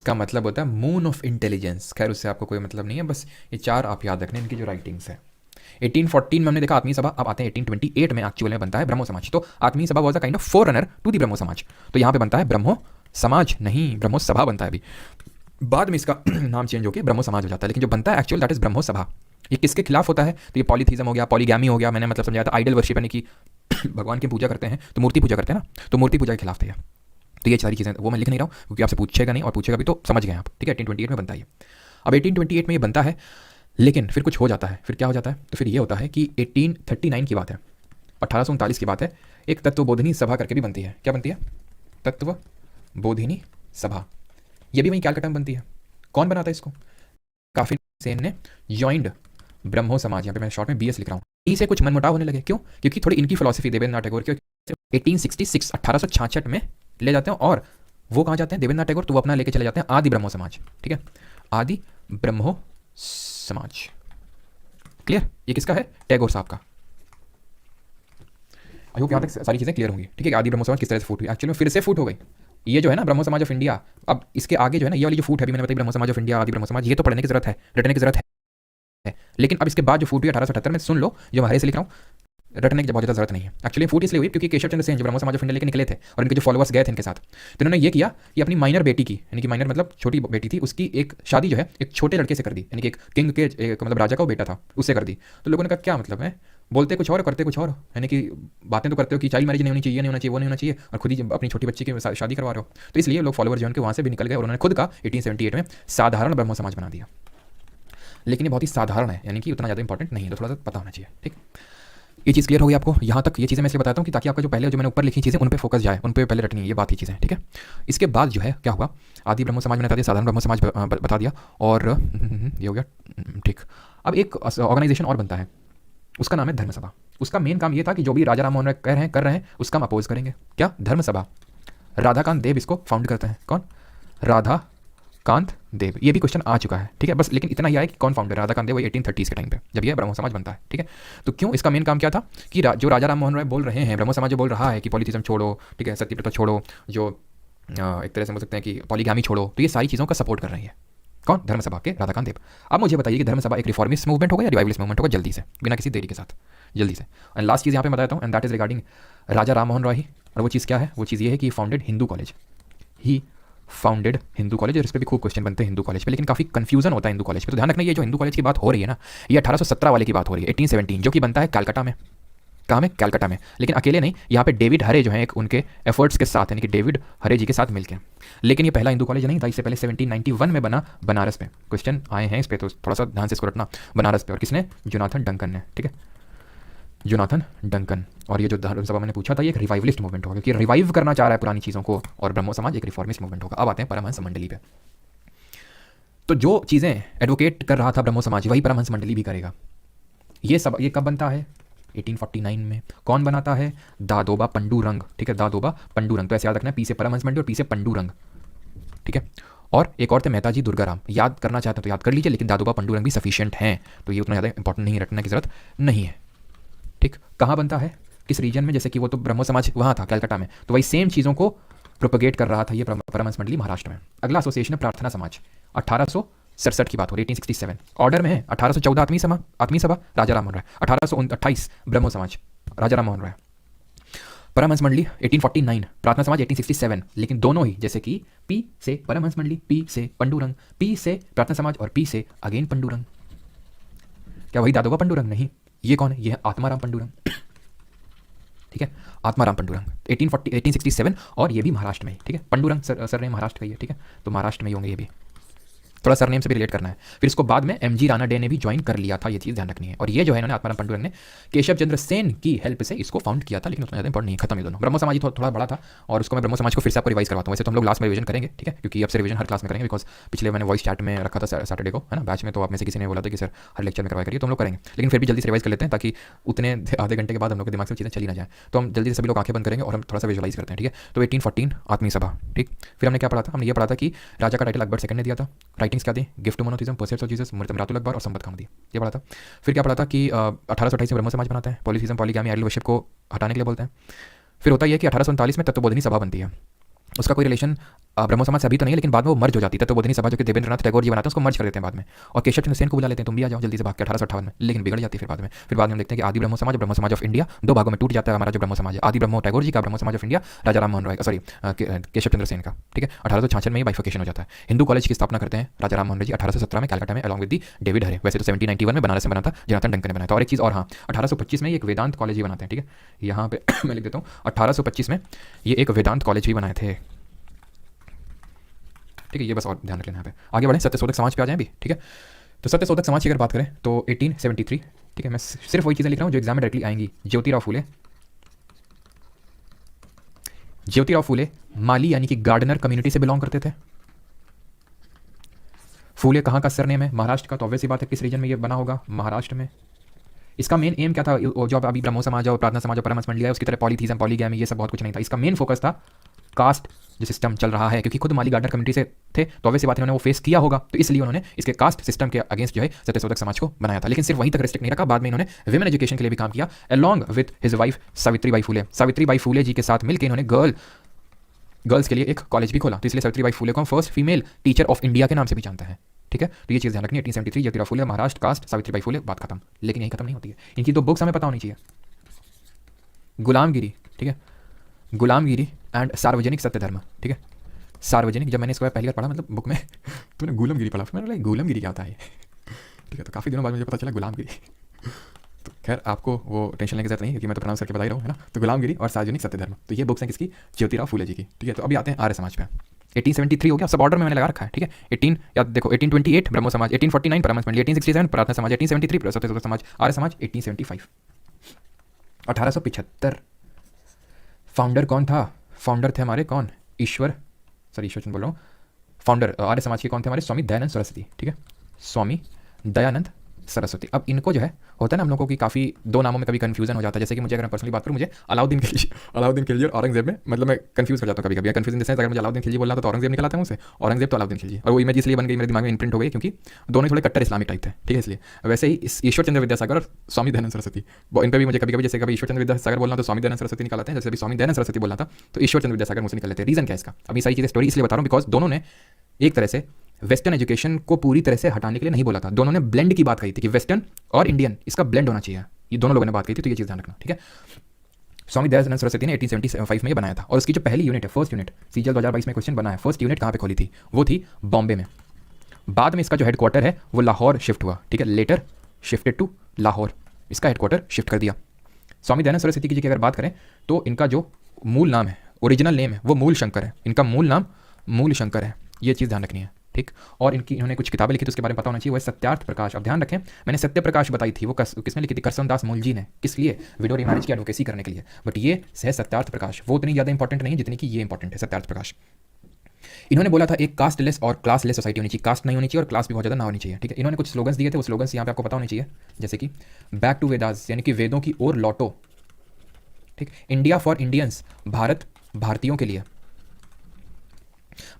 का मतलब होता है मून ऑफ इंटेलिजेंस। खैर उससे आपको कोई मतलब नहीं है, बस ये चार आप याद रखने इनकी जो राइटिंग्स है। 1814 में हमने देखा आत्मीय सभा। अब आते हैं 1828 में एक्चुअल में बनता है ब्रह्मो समाज। तो Atmiya Sabha was a kind of forerunner to the Brahmo Samaj. तो यहाँ पे बनता है ब्रह्मो समाज, नहीं ब्रह्मो सभा बनता है अभी। बाद में इसका नाम चेंज होकर ब्रह्मो समाज हो जाता है, लेकिन जो बनता है एक्चुअल दैट इज ब्रह्मो सभा। ये किसके खिलाफ होता है? तो ये पॉलीथीज्म हो गया, पॉलीगैमी हो गया, मैंने मतलब समझाया था, आइडल वर्शिप यानी कि भगवान की पूजा करते हैं तो मूर्ति पूजा करते हैं ना, तो मूर्ति पूजा के खिलाफ थे। तो ये सारी चीज़ें वो मैं लिख नहीं रहा हूँ क्योंकि आपसे पूछेगा नहीं, और पूछेगा भी तो समझ गए आप, ठीक है। 1828 में बनता है ये। अब 1828 में ये बनता है, लेकिन फिर कुछ हो जाता है। फिर क्या हो जाता है? तो फिर ये होता है कि 1839 की बात है, 1839 की बात है, एक तत्वबोधिनी सभा करके भी बनती है। क्या बनती है? तत्वबोधिनी सभा। ये भी वहीं कैलकाटा में बनती है। कौन बनाता है इसको? काफी सेन ने जॉइंड ब्रह्मो समाज। यहाँ पे मैं शॉर्ट में BS लिख रहा हूँ। इसे कुछ मनमुटाव होने लगे। क्यों? क्योंकि थोड़ी इनकी फिलोसफी देवेंद्रनाथ टैगोर की 1866 1866 में ले जाते हैं, और वो कहाँ जाते हैं देवेंद्रनाथ टैगोर? तो वो अपना लेके चले जाते हैं आदि ब्रह्मो समाज, ठीक है, आदि ब्रह्मो समाज। क्लियर? ये किसका है? टैगोर साहब का। आई होप यहाँ तक सारी चीज़ें क्लियर होंगी, ठीक है। आदि ब्रह्मो समाज किस तरह से फूट हुई, एक्चुअली में फिर से फूट हो गई। ये जो है ना ब्रह्मो समाज ऑफ इंडिया, अब इसके आगे जो है ना ये वाली जो फूट है, मैंने बताई ब्रह्मो समाज ऑफ इंडिया, आदि ब्रह्मो समाज, ये तो पढ़ने की जरूरत है, रटने की जरूरत है। लेकिन अब इसके बाद जो फूट हुई 1878 में, सुन लो, जो मैं हरे से लिख रहा हूँ, रटने की बहुत ज़्यादा जरूरत नहीं है। एक्चुअली फूट इसलिए हुई क्योंकि केशव चंद्र सेन जो ब्रह्मो समाज ऑफ इंडिया लेके निकले थे और इनके जो फॉलोअर्स गए थे इनके साथ, तो इन्होंने ये किया कि अपनी माइनर बेटी की, यानी कि माइनर मतलब छोटी बेटी थी, उसकी एक शादी जो है एक छोटे लड़के से कर दी, यानी कि एक किंग के एक मतलब राजा का वो बेटा था, उससे कर दी। तो लोगों ने कहा क्या मतलब है, बोलते कुछ और करते कुछ और, यानी कि बातें तो करते हो कि चाइल्ड मैरिज नहीं होनी चाहिए, नहीं होना चाहिए, वो नहीं होना चाहिए, और खुद ही अपनी छोटी बच्ची की शादी करवा रहे हो। तो इसलिए लोग फॉलोअर जो उनके वहाँ से भी निकल गए और उन्होंने खुद का 1878 में साधारण ब्रह्मो समाज बना दिया। लेकिन ये बहुत ही साधारण है, यानी कि उतना ज़्यादा इंपॉर्टेंट नहीं है, तो थोड़ा सा पता होना चाहिए, ठीक। ये चीज़ क्लियर हो गई आपको? यहाँ तक ये चीज़ें मैं इसलिए बताता हूँ कि ताकि आपका जो पहले जो मैंने ऊपर लिखी चीज़ें उन पे फोकस जाए, उन पे पहले रटनी है, ये बात ही चीज़ें, ठीक है। इसके बाद जो है क्या हुआ, आदि ब्रह्मो समाज मैंने बता दिया, साधारण ब्रह्मो समाज बता दिया, और ये हो गया, ठीक। अब एक ऑर्गेनाइजेशन और बनता है, उसका नाम है धर्म सभा। उसका मेन काम ये था कि जो भी राजा राम मोहन राय कर रहे हैं उसका हम अपोज करेंगे। क्या? धर्म सभा। राधाकांत देव इसको फाउंड करते हैं। कौन? राधा कांत देव। ये भी क्वेश्चन आ चुका है, ठीक है, बस लेकिन इतना ही आया कि कौन फाउंडर? राधाकांत देव, वही 1830 के टाइम पे जब ये ब्रह्मो समाज बनता है, ठीक है। तो क्यों? इसका मेन काम क्या था कि जो राजा राम मोहन राय बोल रहे हैं, ब्रह्मो समाज जो बोल रहा है कि पॉलिटिज्म छोड़ो, ठीक है, सती प्रथा छोड़ो, जो एक तरह से बोल सकते हैं कि पॉलीगामी छोड़ो, तो ये सारी चीज़ों का सपोर्ट कर रही है। कौन? धर्म सभा के राधाकांत देव। अब मुझे बताइए कि धर्म सभा एक रिफॉर्मिस्ट मूवमेंट होगा या रिवाइवलिस्ट मूवमेंट होगा? जल्दी से, बिना किसी देरी के साथ, जल्दी से। एंड लास्ट चीज़ यहाँ पे बताता हूँ, एंड दैट इज रिगार्डिंग राजा राम मोहन रॉय। और वो चीज़ क्या है? वो चीज़ ये है कि फाउंडेड हिंदू कॉलेज। ही फाउंडेड हिंदू कॉलेज, और इस पर भी खूब क्वेश्चन बनते हैं हिंदू कॉलेज पे, लेकिन काफ़ी कंफ्यूजन होता है हिंदू कॉलेज पे। तो ध्यान रखना, ये जो हिंदू कॉलेज की बात हो रही है ना, ये 1817 वाले की बात हो रही है, 1817, जो कि बनता है कलकत्ता में। कहाँ में? कलकत्ता में। लेकिन अकेले नहीं, यहाँ पे डेविड हरे जो हैं एक उनके एफर्ट्स के साथ, यानी कि डेविड हरे जी के साथ मिलकर। लेकिन ये पहला हिंदू कॉलेज नहीं था, इससे पहले 1791 में बना बनारस पे। क्वेश्चन आए हैं इस पे, तो थोड़ा सा ध्यान से इसको रखना। बनारस पे, और किसने? जोनाथन डंकन ने, ठीक है, जोनाथन डंकन। और ये जो धर्म सभा मैंने पूछा था, ये एक रिवाइवलिस्ट मूवमेंट होगा, क्योंकि रिवाइव करना चाह रहा है पुरानी चीज़ों को, और ब्रह्मो समाज एक रिफॉर्मिस्ट मूवमेंट होगा। अब आते हैं परमहंस मंडली पे। तो जो चीज़ें एडवोकेट कर रहा था ब्रह्मो समाज, वही परमहंस मंडली भी करेगा। ये कब बनता है? 1849 में। कौन बनाता है? दादोबा पंडूरंग, ठीक है, दादोबा पंडूरंग। तो ऐसे याद रखना है, पी से परमहंस मंडली और पी से पंडूरंग, ठीक है। और एक और थे मेहताजी दुर्गाराम। याद करना चाहते हैं तो याद कर लीजिए, लेकिन दादोबा पंडूरंग भी सफिशिएंट हैं, तो ये उतना ज़्यादा इंपॉर्टेंट नहीं, रटने की जरूरत नहीं है, ठीक। कहाँ बनता है? किस रीजन में? जैसे कि वो तो ब्रह्मो समाज वहाँ था कलकत्ता में, तो वही सेम चीज़ों को प्रोपगेट कर रहा था ये परमहंस मंडली महाराष्ट्र में। अगला एसोसिएशन है प्रार्थना समाज। 1867 की बात हो रही है, 1867। ऑर्डर में है 1814 आत्मीय सभा राजा राम मोहन राय, 1828 ब्रह्मो समाज राजा राम मोहन राय। परमहंस मंडली 1849, प्रार्थना समाज 1867। लेकिन दोनों ही, जैसे कि पी से परमहंस मंडली, पी से पंडूरंग, पी से प्रार्थना समाज, और पी से अगेन पंडूरंग। क्या वही दादोबा पंडूरंग? नहीं। ये कौन है? ये है आत्माराम पंडूरंग, ठीक है, आत्माराम पंडूरंग 1867, और ये भी महाराष्ट्र में ही, ठीक है। पंडूरंग सर ने महाराष्ट्र का ही है, ठीक है, तो महाराष्ट्र में ही होंगे ये भी। थोड़ा सरनेम से भी रिलेट करना है। फिर इसको बाद में MG राणा डे ने भी ज्वाइन कर लिया था, ये चीज़ ध्यान रखनी है। और ये जो है इन्होंने आत्माराम पंडूरंग ने केशव चंद्र सेन की हेल्प से इसको फाउंड किया था, लेकिन उसमें ज़्यादा इंपॉर्टेंट नहीं, खत्म ये दोनों। ब्रह्मो समाज थोड़ा बड़ा था, और उसको मैं ब्रह्मो समाज को फिर से आपको रिवाइज करवाता हूँ। वैसे तो हम लोग लास्ट में रिवीजन करेंगे, ठीक है, क्योंकि अब से रिवीजन हर क्लास में करेंगे, बिकॉज पिछले मैंने वॉइस चैट में रखा था सैटरडे को, है ना, बैच में, तो आप में से किसी ने बोला था कि सर हर लेक्चर में करवाया करिए, तो हम लोग करेंगे। लेकिन फिर भी जल्दी से रिवाइज कर लेते हैं, ताकि उतने आधे घंटे के बाद हम लोग के दिमाग से चीज़ें चली ना जाए। तो हम जल्दी से सभी लोग आंखें बंद करेंगे और हम थोड़ा सा विजुअलाइज करते हैं, ठीक है। तो 1814 आत्मीय सभा, ठीक। फिर हमने क्या पढ़ा था? हमने ये पढ़ा था कि राजा का टाइटल अकबर सेकंड ने दिया था। राइटिंग्स क्या दी? Gift to monotheism, precepts of Jesus, Mirat-ul Akbar और संबत खामदी, ये पढ़ा था। फिर क्या पढ़ा था कि 1828 में ब्रह्मो समाज बनाते हैं, पॉलीथिज्म पॉलीगैमी आइडल वर्शिप को हटाने के लिए बोलते हैं। फिर होता यह कि 1839 में तत्वबोधिनी सभा बनती है। उसका कोई रिलेशन ब्रह्मो समाज से अभी तो नहीं है, लेकिन बाद में वो मर्ज हो जाती है। तो बोधनी सभा जो कि देवेंद्रनाथ टैगोर जी बनाते हैं उसको मर्ज कर देते हैं बाद में, और केशव चंद्र सेन को बुला लेते हैं, तुम भी आ जाओ जल्दी से भाग के 1858 में, लेकिन बिगड़ जाती है फिर बाद में हम देखते हैं कि आदि ब्रह्मो समाज और ब्रह्मो समाज ऑफ इंडिया दो भागों में टूट जाता है। हमारा जो ब्रह्मो समाज है, आदि ब्रह्मो टैगोर जी का, Brahmo Samaj of India Raja Ram Mohan Roy, sorry Keshav Chandra Sen का, ठीक है। 1866 में ये बाइफिकेशन हो जाता है। हिंदू कॉलेज की स्थापना करते हैं राजा राम मोहन रॉय जी 1817 में कलकत्ता में, अलॉन्ग विद दी डेविड हरे। वैसे तो 1791 में बनारस में बना था, जनार्दन डंकन ने बनाया था। और एक चीज़ और, हाँ, 1825 में ये एक वेदांत कॉलेज भी बनाते हैं, ठीक है। यहाँ पे मैं लिख देता हूँ, 1825 में ये एक वेदांत कॉलेज भी बनाए थे, ठीक है। ये बस और ध्यान रख लेना। यहाँ पे आगे बढ़ें, सत्यशोधक समाज पे आ जाएं अभी, ठीक है। तो सत्यशोधक समाज की अगर बात करें तो 1873, ठीक है। मैं सिर्फ वही चीज़ें लिख रहा हूँ जो एग्जाम में डायरेक्टली आएंगी। ज्योतिराव फूले माली यानी कि गार्डनर कम्युनिटी से बिलोंग करते थे। फूले कहाँ का सरनेम है? महाराष्ट्र का। तो ऑब्वियस सी बात है किस रीजन में ये बना होगा? महाराष्ट्र में। इसका मेन एम क्या था? जो अभी ब्रह्मो समाज और प्रार्थना समाज और परमहंस मंडली है उसकी तरह पॉलीथीज्म, पॉलीगैमी, ये सब बहुत कुछ नहीं था। इसका मेन फोकस था कास्ट जो सिस्टम चल रहा है, क्योंकि खुद माली गार्डनर कम्युनिटी से थे, तो ऑब्वियस बात है उन्होंने वो फेस किया होगा, तो इसलिए उन्होंने इसके कास्ट सिस्टम के अगेंस्ट जो है सत्यशोधक समाज को बनाया था। लेकिन सिर्फ वहीं तक रिस्ट्रिक्ट नहीं रखा, बाद में इन्होंने विमेन एजुकेशन के लिए भी काम किया, along with his wife Savitribai Phule. Savitribai Phule ji के साथ मिलकर इन्होंने गर्ल्स के लिए एक कॉलेज भी खोला। तो इसलिए सावित्रीबाई फूले को हम first female teacher of India के नाम से भी जानते हैं, ठीक है। तो ये चीज़ ध्यान रखनी है। 1873 ज्योतिराव फूले, महाराष्ट्र, कास्ट, सावित्रीबाई फूले, बात खत्म। लेकिन यही खत्म नहीं होती है, इनकी दो बुक्स हमें पता होनी चाहिए। गुलामगिरी, ठीक है, गुलामगिरी एंड सार्वजनिक सत्य धर्म, ठीक है। सार्वजनिक, जब मैंने इसको पहली बार पढ़ा मतलब बुक में तो मैंने गुलामगिरी पढ़ा, फिर मैंने बोला गुलामगिरी क्या होता है, ठीक है। तो काफ़ी दिनों बाद मुझे पता चला गुलामगिरी। तो खैर आपको वो टेंशन लेने की जरूरत नहीं है क्योंकि मैं तो प्रोनाउंस करके बता ही रहा हूँ, है ना। तो गुलामगिरी और सार्वजनिक सत्य धर्म, तो ये बुक्स हैं किसकी? ज्योतिराव फूले जी की, ठीक है। तो अभी आते हैं आर्य समाज पे। 1873 हो गया, सब ऑर्डर में मैंने लगा रखा है, ठीक है। 18 याद देखो, 1828 ब्रह्मो समाज, 1849 परमहंस मंडली, 1867 प्रार्थना समाज, 1873 सत्यशोधक समाज, आर्य समाज 1875। 1875 फाउंडर कौन था? फाउंडर थे हमारे कौन? ईश्वर चंद्र बोल रहा हूँ। फाउंडर आर्य समाज के कौन थे हमारे? स्वामी दयानंद सरस्वती, ठीक है। स्वामी दयानंद सरस्वती। अब इनको जो है होता है ना हम लोगों की काफ़ी दो नामों में कभी कंफ्यूजन हो जाता है। जैसे कि मुझे अगर मैं पर्सनली बात करूँ, मुझे अलाउद्दीन खिलजी और औरंगजेब में मतलब मैं कंफ्यूज हो जाता हूँ कभी। कंफ्यूजन जैसे अगर मुझे अलाउद्दीन खिलजी बोलना तो औरंगजेब निकल आता है मुझसे, औरंगजेब तो अलाउद्दीन खिलजी, और वो इमेज इसलिए बन गई मेरे दिमाग में इम्प्रिंट हो गई क्योंकि दोनों थोड़े कट्टर इस्लामिक टाइप थे, ठीक है। इसलिए वैसे ही ईश्वर चंद्र विद्यासागर और स्वामी दयानंद सरस्वती, इन पर भी मुझे कभी जैसे कभी ईश्वर चंद्र विद्यासागर बोलना तो स्वामी दयानंद सरस्वती निकल आते हैं, जैसे अभी स्वामी दयानंद सरस्वती बोलना था तो ईश्वर चंद्र विद्यासागर मुझसे निकल लेते हैं। रीजन क्या है इसका? अभी सारी चीज़ें स्टोरी इसलिए बता रहा हूँ बिकॉज दोनों ने एक तरह से वेस्टर्न एजुकेशन को पूरी तरह से हटाने के लिए नहीं बोला था, दोनों ने ब्लेंड की बात कही थी कि वेस्टर्न और इंडियन इसका ब्लेंड होना चाहिए, ये दोनों लोगों ने बात कही थी। तो ये चीज़ ध्यान रखना, ठीक है। स्वामी दयानंद सरस्वती ने 1875 में ये बनाया था, और उसकी जो पहली यूनिट है, फर्स्ट यूनिट, सीजीएल 2022 में क्वेश्चन बना है, फर्स्ट यूनिट कहाँ पे खोली थी? वो थी बॉम्बे में। बाद में इसका जो हेडक्वार्टर है वो लाहौर शिफ्ट हुआ, ठीक है। लेटर शिफ्टेड टू लाहौर, इसका हेडक्वार्टर शिफ्ट कर दिया। स्वामी दयानंद सरस्वती की अगर बात करें तो इनका जो मूल नाम है, ओरिजिनल नेम है, वो मूल शंकर है। इनका मूल नाम मूल शंकर है, ये चीज़ ध्यान रखनी है, ठीक। और इन्होंने कुछ किताबें लिखी तो उसके बारे में पता होना चाहिए, वो सत्यार्थ प्रकाश। अब ध्यान रखें, मैंने सत्य प्रकाश बताई थी, वो किसने लिखी थी? करसनदास मूलजी ने। किस लिए? विडो रिमैरिज की एडवोकेसी करने के लिए। बट ये है सत्यार्थ प्रकाश, वो उतनी ज़्यादा इंपॉर्टेंट नहीं है जितनी कि ये इंपॉर्टेंट है सत्यार्थ प्रकाश। इन्होंने बोला था एक कास्टलेस और क्लासलेस सोसाइटी होनी चाहिए, कास्ट नहीं होनी चाहिए और क्लास भी बहुत ज़्यादा ना होनी चाहिए, ठीक है। इन्होंने कुछ स्लोगन्स दिए थे, वो स्लोगन्स यहाँ पे आपको पता होने चाहिए, जैसे कि बैक टू वेदास यानी कि वेदों की ओर लौटो, ठीक। इंडिया फॉर इंडियंस, भारत भारतीयों के लिए।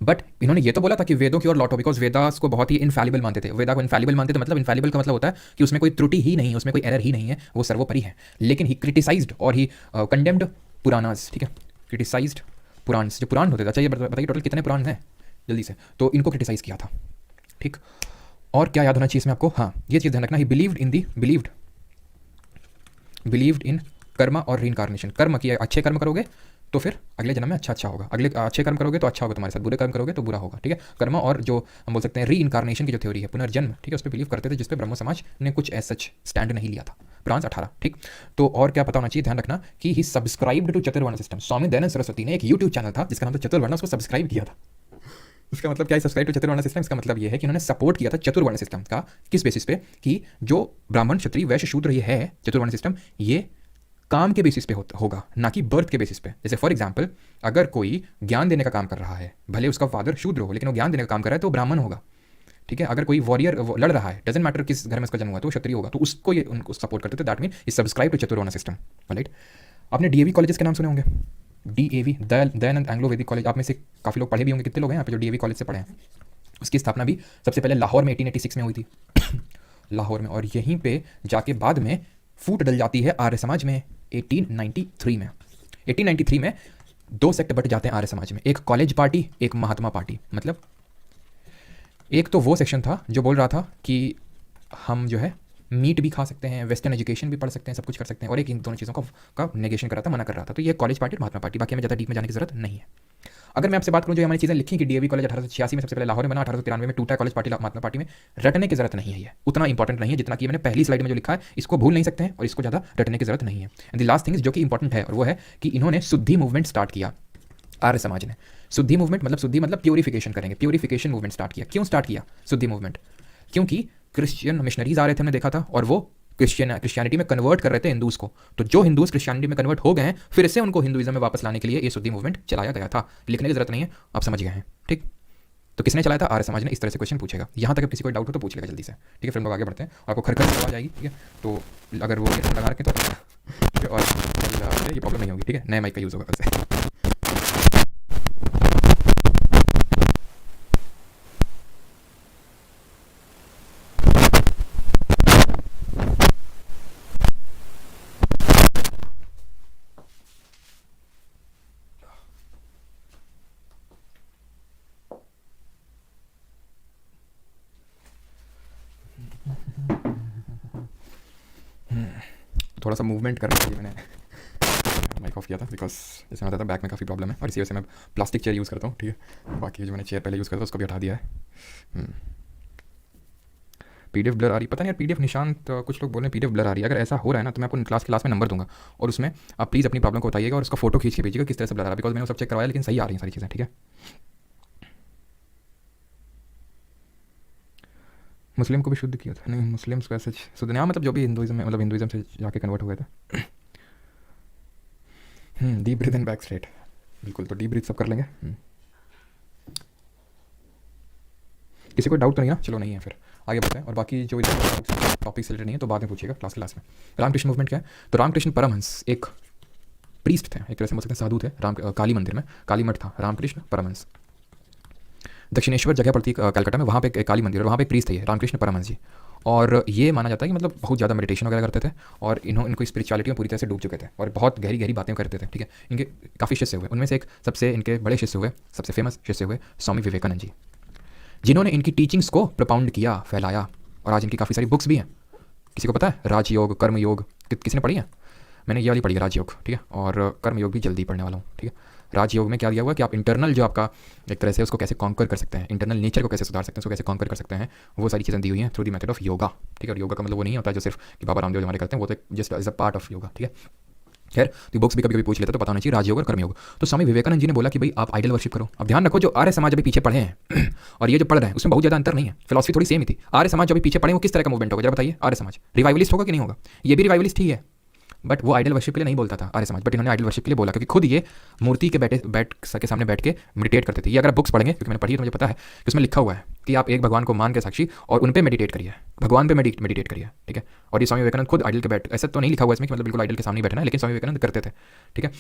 बट इन्होंने ये तो बोला था कि वेदों की ओर लौटो, बिकॉज वेदास को बहुत ही इनफैलिबल मानते थे। वेदा को इनफैलिबल मानते थे, मतलब इनफैलिबल का मतलब होता है कि उसमें कोई त्रुटि ही नहीं है, उसमें कोई एरर ही नहीं है, वो सर्वोपरि है। लेकिन ही क्रिटिसाइज्ड और ही कंडेम्ड पुराणास, ठीक है। क्रिटिसाइज्ड पुराण, जो पुराण होते थे। अच्छा ये बताइए टोटल कितने पुराण हैं जल्दी से? तो इनको क्रिटिसाइज किया था, ठीक। और क्या याद होना चाहिए इसमें आपको? हाँ, ये चीज़ ध्यान रखना, ही बिलीव्ड इन कर्म और रीइंकार्नेशन। कर्म किया, अच्छे कर्म करोगे तो फिर अगले जन्म में अच्छा होगा, अगले अच्छे कर्म करोगे तो अच्छा होगा तुम्हारे साथ, बुरे कर्म करोगे तो बुरा होगा, ठीक है। कर्म और जो हम बोल सकते हैं री इनकारनेशन की जो थ्योरी है, पुनर्जन्म, ठीक है, उस पर बिलीव करते थे, जिस पे ब्रह्मो समाज ने कुछ ऐसा सच स्टैंड नहीं लिया था। ब्रांच 18, ठीक। तो और क्या पता होना चाहिए, ध्यान रखना कि ही सब्सक्राइब्ड टू चतुर्वर्ण सिस्टम। स्वामी दयानंद सरस्वती ने एक यूट्यूब चैनल था जिसका नाम था चतुर्वर्ण, उसको सब्सक्राइब किया था। इसका मतलब क्या है सब्सक्राइब टू चतुर्वर्ण सिस्टम? इसका मतलब ये है कि उन्होंने सपोर्ट किया था चतुर्वर्ण सिस्टम का। किस बेसिस पे? कि जो ब्राह्मण क्षत्रिय वैश्य शूद्र ये है चतुर्वर्ण सिस्टम, ये काम के बेसिस पे होगा, ना कि बर्थ के बेसिस पे। जैसे फॉर एग्जांपल अगर कोई ज्ञान देने का काम कर रहा है, भले उसका फादर शूद्र हो लेकिन वो ज्ञान देने का काम कर रहा है तो ब्राह्मण होगा, ठीक है। अगर कोई वॉरियर लड़ रहा है, डजेंट मैटर किस घर में उसका जन्म हुआ, तो वो क्षत्रिय होगा, तो उसको ये उनको सपोर्ट करते थे। That mean is subscribe to chaturvarna system, right. आपने डीएवी कॉलेजेस के नाम सुने होंगे, DAV Dayanand Anglo Vedic college, आप में से काफ़ी लोग पढ़े भी होंगे। कितने लोग हैं यहाँ पे जो डीएवी कॉलेज से पढ़े हैं? उसकी स्थापना भी सबसे पहले लाहौर में 1886 में हुई थी लाहौर में, और यहीं पे जाके बाद में फूट डल जाती है आर्य समाज में 1893 में। 1893 में दो सेक्ट बट जाते हैं आर्य समाज में, एक कॉलेज पार्टी, एक महात्मा पार्टी। मतलब एक तो वो सेक्शन था जो बोल रहा था कि हम जो है मीट भी खा सकते हैं, वेस्टर्न एजुकेशन भी पढ़ सकते हैं, सब कुछ कर सकते हैं, और एक इन दोनों चीज़ों का नेगेशन कर रहा था, मना कर रहा था। तो ये कॉलेज पार्टी और महात्मा पार्टी, बाकी हमें ज़्यादा डीप में जाने की जरूरत नहीं है। अगर मैं आपसे बात करूं जो हमारी चीज़ें लिखी कि डीएवी कॉलेज 1886 में सबसे पहले लाहौर में बना, 1893 में टूटा कॉलेज पार्टी महात्मा पार्टी में, रटने की जरूरत नहीं है, ये उतना इंपॉर्टेंट नहीं है जितना कि मैंने पहली स्लाइड में जो लिखा है, इसको भूल नहीं सकते हैं और इसको ज़्यादा रटने की जरूरत नहीं है। एंड द लास्ट थिंग जो कि इंपॉर्टेंट है, और वो है कि इन्होंने शुद्धि मूवमेंट स्टार्ट किया, आर्य समाज ने। शुद्धि मूवमेंट मतलब शुद्धि मतलब प्योरिफिकेशन करेंगे, प्योरिफिकेशन मूवमेंट स्टार्ट किया। क्यों स्टार्ट किया शुद्धि मूवमेंट? क्योंकि क्रिश्चियन मिशनरीज आ रहे थे, हमने देखा था, और वो क्रिश्चियनिटी में कन्वर्ट कर रहे थे हिंदूज को। तो जो हिंदूज क्रिश्चियनिटी में कन्वर्ट हो गए हैं, फिर से उनको हिंदुइज्म में वापस लाने के लिए ये शुद्धि मूवमेंट चलाया गया था। लिखने की जरूरत नहीं है, आप समझ गए हैं, ठीक। तो किसने चलाया था? आर्य समाज ने। इस तरह से क्वेश्चन पूछेगा। यहाँ तक किसी को डाउट हो तो पूछ लेगा जल्दी से, ठीक है। फिर हम लोग आगे बढ़ते हैं, आपको खर आवाज आएगी, ठीक है। तो अगर वो लगा रखें तो ठीक है, और ये प्रॉब्लम नहीं होगी, ठीक है। नए माइक का यूज़ होगा कल से। थोड़ा सा मूवमेंट करने के लिए मैंने माइक ऑफ किया था, बिकॉज जैसे मैं बताया था बैक में काफ़ी प्रॉब्लम है, और इसी वजह से मैं प्लास्टिक चेयर यूज़ करता हूँ, ठीक है। बाकी जो मैंने चेयर पहले यूज़ करता था उसको भी हटा दिया है। पीडीएफ ब्लर आ रही, पता नहीं यार, पीडीएफ निशांत कुछ लोग बोल रहे हैं पीडीएफ ब्लर आ रही है। अगर ऐसा हो रहा है ना तो मैं आपको क्लास में नंबर दूंगा, और उसमें आप प्लीज़ अपनी प्रॉब्लम को बताइएगा और उसका फोटो खींच के भेजिएगा किस तरह से ब्लर आ रहा है, बिकॉज मैंने वो सब चेक करवाया लेकिन सही आ रही हैं सारी चीज़ें, ठीक है। मुस्लिम को भी शुद्ध किया था? नहीं, मुस्लिम्स को ऐसे शुद्ध नहीं, मतलब जो भी हिंदुइज्म में, मतलब हिंदुइज्म से जाके कन्वर्ट हो गए थे। Deep breath and back straight, बिल्कुल। तो डीप ब्रीथ सब कर लेंगे। किसी को डाउट तो नहीं ना? चलो नहीं है, फिर आगे बढ़ते हैं। और बाकी जो टॉपिक से रिलेटेड नहीं है तो बाद में पूछिएगा क्लास में। रामकृष्ण मूवमेंट क्या है? तो रामकृष्ण परमहंस एक प्रीस्ट थे, एक तरह से बोल सकते हैं साधु थे, काली मंदिर में काली मठ था। रामकृष्ण परमहंस दक्षिणेश्वर जगह पड़ती है कलकत्ता में, वहाँ पे एक काली मंदिर है, वहाँ पे एक प्रीस्ट थे रामकृष्ण परमहंस जी। और ये माना जाता है कि मतलब बहुत ज़्यादा मेडिटेशन वगैरह करते थे, और इनको स्पिरिचुअलिटी में पूरी तरह से डूब चुके थे, और बहुत गहरी गहरी बातें करते थे, ठीक है। इनके काफ़ी शिष्य हुए, उनमें से एक सबसे इनके बड़े शिष्य हुए, सबसे फेमस शिष्य हुए स्वामी विवेकानंद जी, जिन्होंने इनकी टीचिंग्स को प्रपाउंड किया, फैलाया, और आज इनकी काफ़ी सारी बुक्स भी हैं। किसी को पता है राजयोग, कर्मयोग, किसने पढ़ी है? मैंने ये वाली पढ़ी है, राजयोग, ठीक है। और कर्मयोग भी जल्दी पढ़ने वाला हूँ, ठीक है। राजयोग में क्या दिया हुआ है कि आप इंटरनल जो आपका एक तरह से उसको कैसे कॉन्कर कर सकते हैं, इंटरनल नेचर को कैसे सुधार सकते हैं, उसको कैसे कॉन्कर कर सकते हैं, वो सारी चीज़ें दी हुई हैं through the method of yoga, ठीक है। और योगा का मतलब वो नहीं होता जो सिर्फ कि बाबा रामदेव हमारे करते हैं, वो तो just as a part of yoga, ठीक है। खैर, तो बुक्स भी कभी कभी पूछ लेते तो पता होना चाहिए राजयोग और कर्मयोग। तो स्वामी विवेकानंद जी ने बोला कि भाई आप आइडल वर्शिप करो। अब ध्यान रखो, जो आर्य समाज अभी पीछे पढ़े हैं और ये जो पढ़ रहे हैं उसमें बहुत ज़्यादा अंतर नहीं है, फिलॉसफी थोड़ी सेम ही थी। आर्य समाज जो अभी पीछे पढ़े वो किस तरह का मूवमेंट होगा जरा बताइए? आर्य समाज रिवाइवलिस्ट होगा कि नहीं होगा? ये भी रिवाइवलिस्ट ही है, बट वो आइडल वर्शिप के लिए नहीं बोलता था आर्य समाज, बट इन्होंने आइडल वर्शिप के लिए बोला, क्योंकि खुद ये मूर्ति के बैठ के सामने बैठ के मेडिटेट करते थे। ये अगर आप बुक्स पढ़ेंगे, क्योंकि मैंने पढ़ी है तो मुझे पता है कि उसमें लिखा हुआ है कि आप एक भगवान को मान के साक्षी और उन पे मेडिटेट करिए, भगवान पे मेडिटेट करिए, ठीक है। और ये स्वामी विवेकानंद खुद आइडल के बैठ, ऐसा तो नहीं लिखा हुआ इसमें कि मतलब बिल्कुल आइडल के सामने बैठना है, लेकिन स्वामी विवेकानंद करते थे, ठीक है,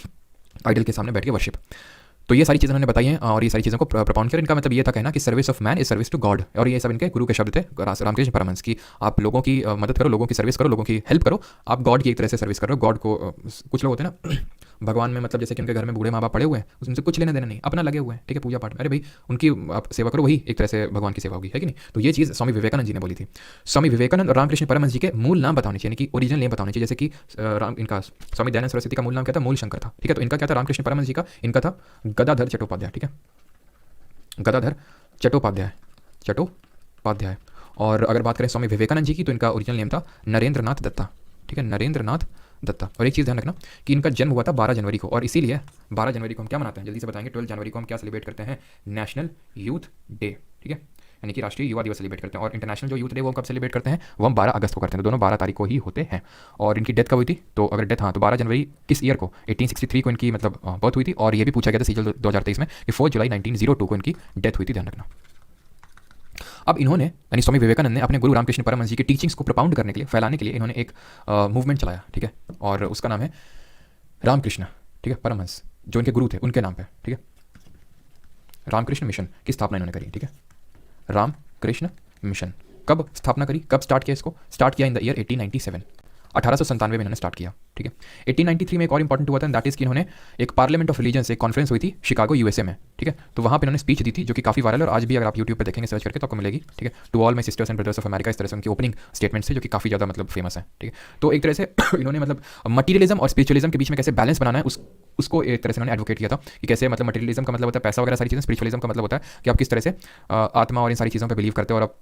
आइडल के सामने बैठ के वर्शिप। तो ये सारी चीज़ें उन्होंने बताई हैं, और ये सारी चीज़ों को प्रपोन कर इनका मतलब ये था कहना कि service of man is service to God, और ये सब इनके गुरु के शब्द थे रामकृष्ण परमहंस की। आप लोगों की मदद करो, लोगों की सर्विस करो, लोगों की हेल्प करो, आप गॉड की एक तरह से सर्विस कर रहे हो। गॉड को कुछ लोग होते हैं ना भगवान में, मतलब जैसे कि उनके घर में बूढ़े माँ बाप पड़े हुए हैं, उसमें कुछ लेना देना नहीं, अपना लगे हुए हैं, ठीक है, पूजा पाठ में, अरे भाई उनकी आप सेवा करो, वही एक तरह से भगवान की सेवा होगी, है कि नहीं। तो ये चीज़ स्वामी विवेकानंद जी ने बोली थी। स्वामी विवेकानंद और रामकृष्ण परमहंस जी के मूल नाम बताने चाहिए, यानी कि ओरिजिनल नेम बताने चाहिए। जैसे कि इनका स्वामी दयानंद सरस्वती का मूल नाम क्या था? मूल शंकर था, ठीक है। तो इनका क्या था? रामकृष्ण परमहंस जी का इनका था गदाधर चट्टोपाध्याय, ठीक है, गदाधर चट्टोपाध्याय। और अगर बात करें स्वामी विवेकानंद जी की, तो इनका ओरिजिनल नेम था नरेंद्र नाथ दत्ता, ठीक है, नरेंद्र नाथ दत्ता। और एक चीज़ ध्यान रखना कि इनका जन्म हुआ था 12 जनवरी को, और इसीलिए 12 जनवरी को हम क्या मनाते हैं, जल्दी से बताएंगे। 12 जनवरी को हम क्या सेलिब्रेट करते हैं? नेशनल यूथ डे, ठीक है, यानी कि राष्ट्रीय युवा दिवस सेलिब्रेट करते हैं। और इंटरनेशनल जो यूथ डे वो कब सेलिब्रेट करते हैं? वो हम 12 अगस्त को करते हैं, तो दोनों 12 तारीख को ही होते हैं। और इनकी डेथ कब हुई थी? तो अगर डेथ, हाँ, तो 12 जनवरी किस ईयर को? 1863 को इनकी मतलब बर्थ हुई थी। और ये भी पूछा गया था सीजल 2023 में कि 4 जुलाई 1902 को इनकी डेथ हुई थी, ध्यान रखना। अब इन्होंने, यानी स्वामी विवेकानंद ने अपने गुरु रामकृष्ण परमहंस जी की टीचिंग्स को प्रपाउंड करने के लिए, फैलाने के लिए इन्होंने एक मूवमेंट चलाया, ठीक है, और उसका नाम है रामकृष्ण, ठीक है, परमहंस, जो इनके गुरु थे उनके नाम पे, ठीक है। रामकृष्ण मिशन की स्थापना इन्होंने करी, ठीक है, रामकृष्ण मिशन। कब स्थापना करी, कब स्टार्ट किया इसको? स्टार्ट किया इन द ईयर 1897। 1897 में इन्होंने स्टार्ट किया, ठीक है। 1893 में एक और इंपॉर्टेंट हुआ था, दैट इज़ कि इन्होंने एक पार्लियामेंट ऑफ रिलीजन से एक कॉन्फ्रेंस हुई थी शिकागो यूएसए में, ठीक है। तो वहाँ पे इन्होंने स्पीच दी थी जो कि काफ़ी वायरल, और आज भी अगर आप यूट्यूब पे देखेंगे सर्च करके तो आपको मिलेगी, ठीक है। To all my sisters and brothers of America, इस तरह से उनकी ओपनिंग स्टेटमेंट्स है जो कि काफ़ी ज़्यादा मतलब फेमस है, ठीक है। तो एक तरह से इन्होंने मतलब मटीरियलिज्म और स्पिरिचुअलिज्म के बीच में कैसे बैलेंस बनाना है उसको एक तरह से उन्होंने एडवोकेट किया था कि कैसे मतलब मटीरियलिज्म का मतलब होता है पैसा वगैरह सारी चीज़ें, स्पिरिचुअलिज्म का मतलब होता है कि आप किस तरह से आत्मा और इन सारी चीज़ों पर बिलीव करते हो, और आप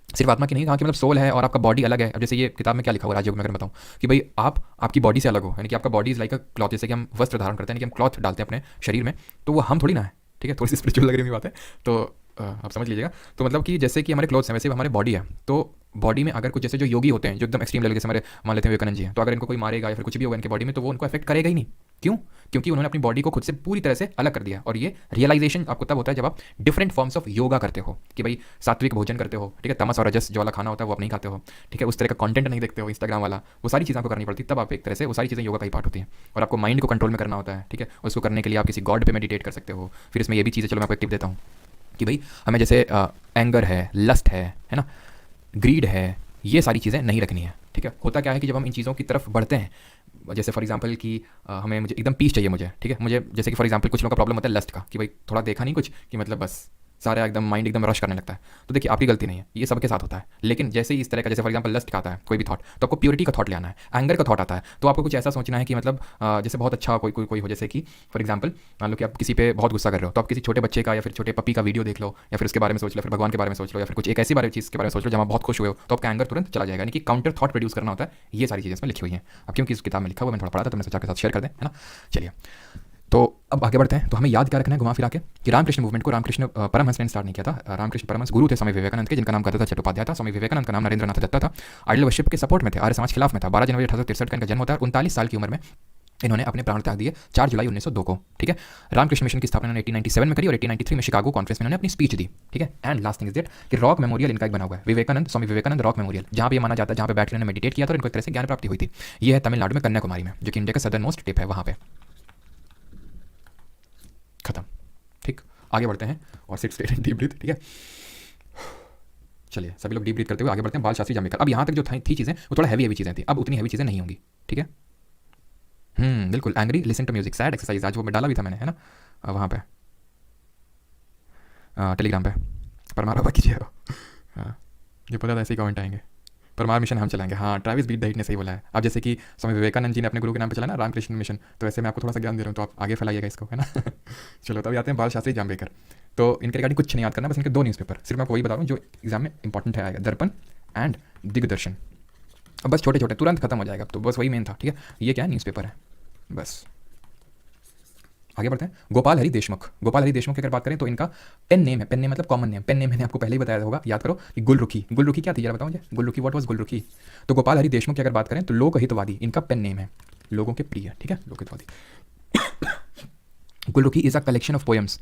सिर्फ आत्मा की नहीं, कहा कि मतलब सोल है और आपका बॉडी अलग है। अब जैसे ये किताब में क्या लिखा हुआ है राजयोग में अगर बताऊँ कि भाई आप आपकी बॉडी से अलग हो, यानी कि आपका body is like a cloth, जैसे कि हम वस्त्र धारण करते हैं कि हम क्लॉथ डालते हैं अपने शरीर में, तो वो हम थोड़ी ना है, ठीक है। थोड़ी सी स्पिरिचुअल लग रही बात है, तो आप समझ लीजिएगा। तो मतलब कि जैसे कि हमारे क्लोथ्स हैं वैसे हमारे बॉडी है, तो बॉडी में अगर कुछ जैसे जो योगी होते हैं जो एकदम एक्सट्रीम लेवल, जैसे हमारे मान लेते हैं विवेकानंद जी हैं, तो अगर इनको कोई मारेगा या फिर कुछ भी होगा इनके बॉडी में तो वो उनको अफेक्ट करेगा ही नहीं। क्यों? क्योंकि उन्होंने अपनी बॉडी को खुद से पूरी तरह से अलग कर दिया। और ये रियलाइजेशन आपको तब होता है जब आप डिफरेंट फॉर्म्स ऑफ योगा करते हो, कि भाई सात्विक भोजन करते हो, ठीक है, तमस और रजस जो वाला खाना होता है वो आप नहीं खाते हो, ठीक है, उस तरह का कंटेंट नहीं देखते हो इंस्टाग्राम वाला, वो सारी चीज़ें आपको करनी पड़ती है, तब आप एक तरह से वो सारी चीज़ें योगा का ही पार्ट होती हैं। और आपको माइंड को कंट्रोल में करना होता है, ठीक है। उसको करने के लिए आप किसी गॉड पे मेडिटेट कर सकते हो। फिर इसमें ये भी चीज़ें, चलो मैं आपको एक टिप देता हूँ कि भाई हमें जैसे एंगर है, लस्ट है ना, ग्रीड है, ये सारी चीज़ें नहीं रखनी है, ठीक है। होता क्या है कि जब हम इन चीज़ों की तरफ बढ़ते हैं, जैसे फॉर एग्जांपल कि हमें मुझे एकदम पीस चाहिए मुझे, ठीक है, मुझे जैसे कि फॉर एग्जांपल कुछ लोगों का प्रॉब्लम होता है लस्ट का, कि भाई थोड़ा देखा नहीं कुछ कि मतलब बस सारा एकदम माइंड एकदम रश करने लगता है। तो देखिए आपकी गलती नहीं है, ये सबके साथ होता है। लेकिन जैसे ही इस तरह का जैसे फॉर एग्जांपल लस्ट का आता है कोई भी थॉट, तो आपको प्योरिटी का थॉट ले आना है। एंगर का थॉट आता है तो आपको कुछ ऐसा सोचना है कि मतलब जैसे बहुत अच्छा कोई कोई कोई हो, जैसे कि फॉर एग्जांपल मान लो कि आप किसी पे बहुत गुस्सा कर रहे हो, तो आप किसी छोटे बच्चे का या फिर छोटे पपी का वीडियो देख लो, या फिर उसके बारे में सोच लो, फिर भगवान के बारे में सोच लो, या फिर कुछ एक ऐसी बारे चीज़ के बारे में सोच लो जहाँ बहुत खुश हुए हो, तो आपका एंगर तुरंत चला जाएगा। यानी कि काउंटर थॉट प्रोड्यूस करना होता है। ये सारी चीज़ें इसमें लिखी हुई हैं। अब क्योंकि इस किताब में लिखा हुआ मैंने थोड़ा पढ़ा था तो मैं सोचा के साथ शेयर कर दें, है ना। चलिए तो अब आगे बढ़ते हैं। तो हमें याद क्या रखना है घुमा फिरा के कि रामकृष्ण मूवमेंट को रामकृष्ण परमहंस ने स्टार्ट नहीं किया था। रामकृष्ण परमहंस गुरु थे स्वामी विवेकानंद के, जिनका नाम गदाधर चट्टोपाध्याय था। स्वामी विवेकानंद का नाम नरेंद्रनाथ दत्ता था। आइडल वर्शिप के सपोर्ट में थे, आर्य समाज खिलाफ में था। 12 जनवरी 1863 का इनका जन्म होता है। 39 साल की उम्र में इन्होंने अपने प्राण त्याग दिए 4 जुलाई 1902 को, ठीक है। रामकृष्ण मिशन की स्थापना इन्होंने 1897 में करी और 1893 में शिकागो कॉन्फ्रेंस में इन्होंने अपनी स्पीच दी, ठीक है। And last thing is that कि रॉक मेमोरियल इनका एक बना हुआ है, विवेकानंद स्वामी विवेकानंद रॉक मेमोरियल, जहाँ पे ये माना जाता है जहाँ पे बैठ के इन्होंने मेडिटेट किया था और इनको एक तरह से ज्ञान प्राप्ति हुई थी। ये है तमिलनाडु में कन्याकुमारी में, जो कि इंडिया का सदर्न मोस्ट टिप है वहाँ पे। खत्म, ठीक। आगे बढ़ते हैं और सिट स्टेट डीप ब्रीथ, ठीक है। चलिए सभी लोग डीप ब्रीथ करते हुए आगे बढ़ते हैं। बाल शास्त्री जाम्बेकर। अब यहाँ तक जो थी चीज़ें वो थोड़ा हैवी चीज़ें थी, अब उतनी हैवी चीज़ें नहीं होंगी, ठीक है। बिल्कुल। Angry, listen to music, sad exercise, आज वो मैं डाला भी था मैंने, है ना, वहाँ पे टेलीग्राम पे। परमार बाबा कीजिए, हाँ ये पता था ऐसे ही कमेंट आएंगे। परमार मिशन हम चलाएंगे, हाँ ट्रैविस बीट दैट ने सही बोला है। अब जैसे कि स्वामी विवेकानंद जी ने अपने गुरु के नाम पे चला ना रामकृष्ण मिशन, तो वैसे मैं आपको थोड़ा सा ज्ञान दे रहा हूँ, तो आप आगे फैलाइएगा इसको, है ना। चलो तभी आते हैं बाल शास्त्री जाम्बेकर। तो इनके रिगार्डिंग कुछ नहीं याद करना, बस इनके 2 न्यूज़पेपर सिर्फ मैं आपको वही बता रहा हूँ जो एग्जाम में इंपॉर्टेंट है, आएगा, दर्पण एंड दिग्दर्शन। अब बस छोटे छोटे तुरंत खत्म हो जाएगा, तो बस वही मेन था, ठीक है। ये क्या है, न्यूज़पेपर है बस। आगे बढ़ते हैं। गोपाल हरि देशमुख। गोपाल हरि देशमुख की अगर बात करें तो इनका पेन नेम है, पेन नेम मतलब कॉमन नेम। पेन नेम मैंने आपको पहले ही बताया होगा, याद करो कि गुलरुखी। गुलरुखी क्या थी जरा बताओ मुझे, गुलरुखी व्हाट वाज गुलरुखी। तो गोपाल हरि देशमुख की अगर बात करें तो लोकहितवादी इनका पेन नेम है, लोगों के प्रिय, ठीक है, Lokhitwadi. Gulrukhi is a collection of poems,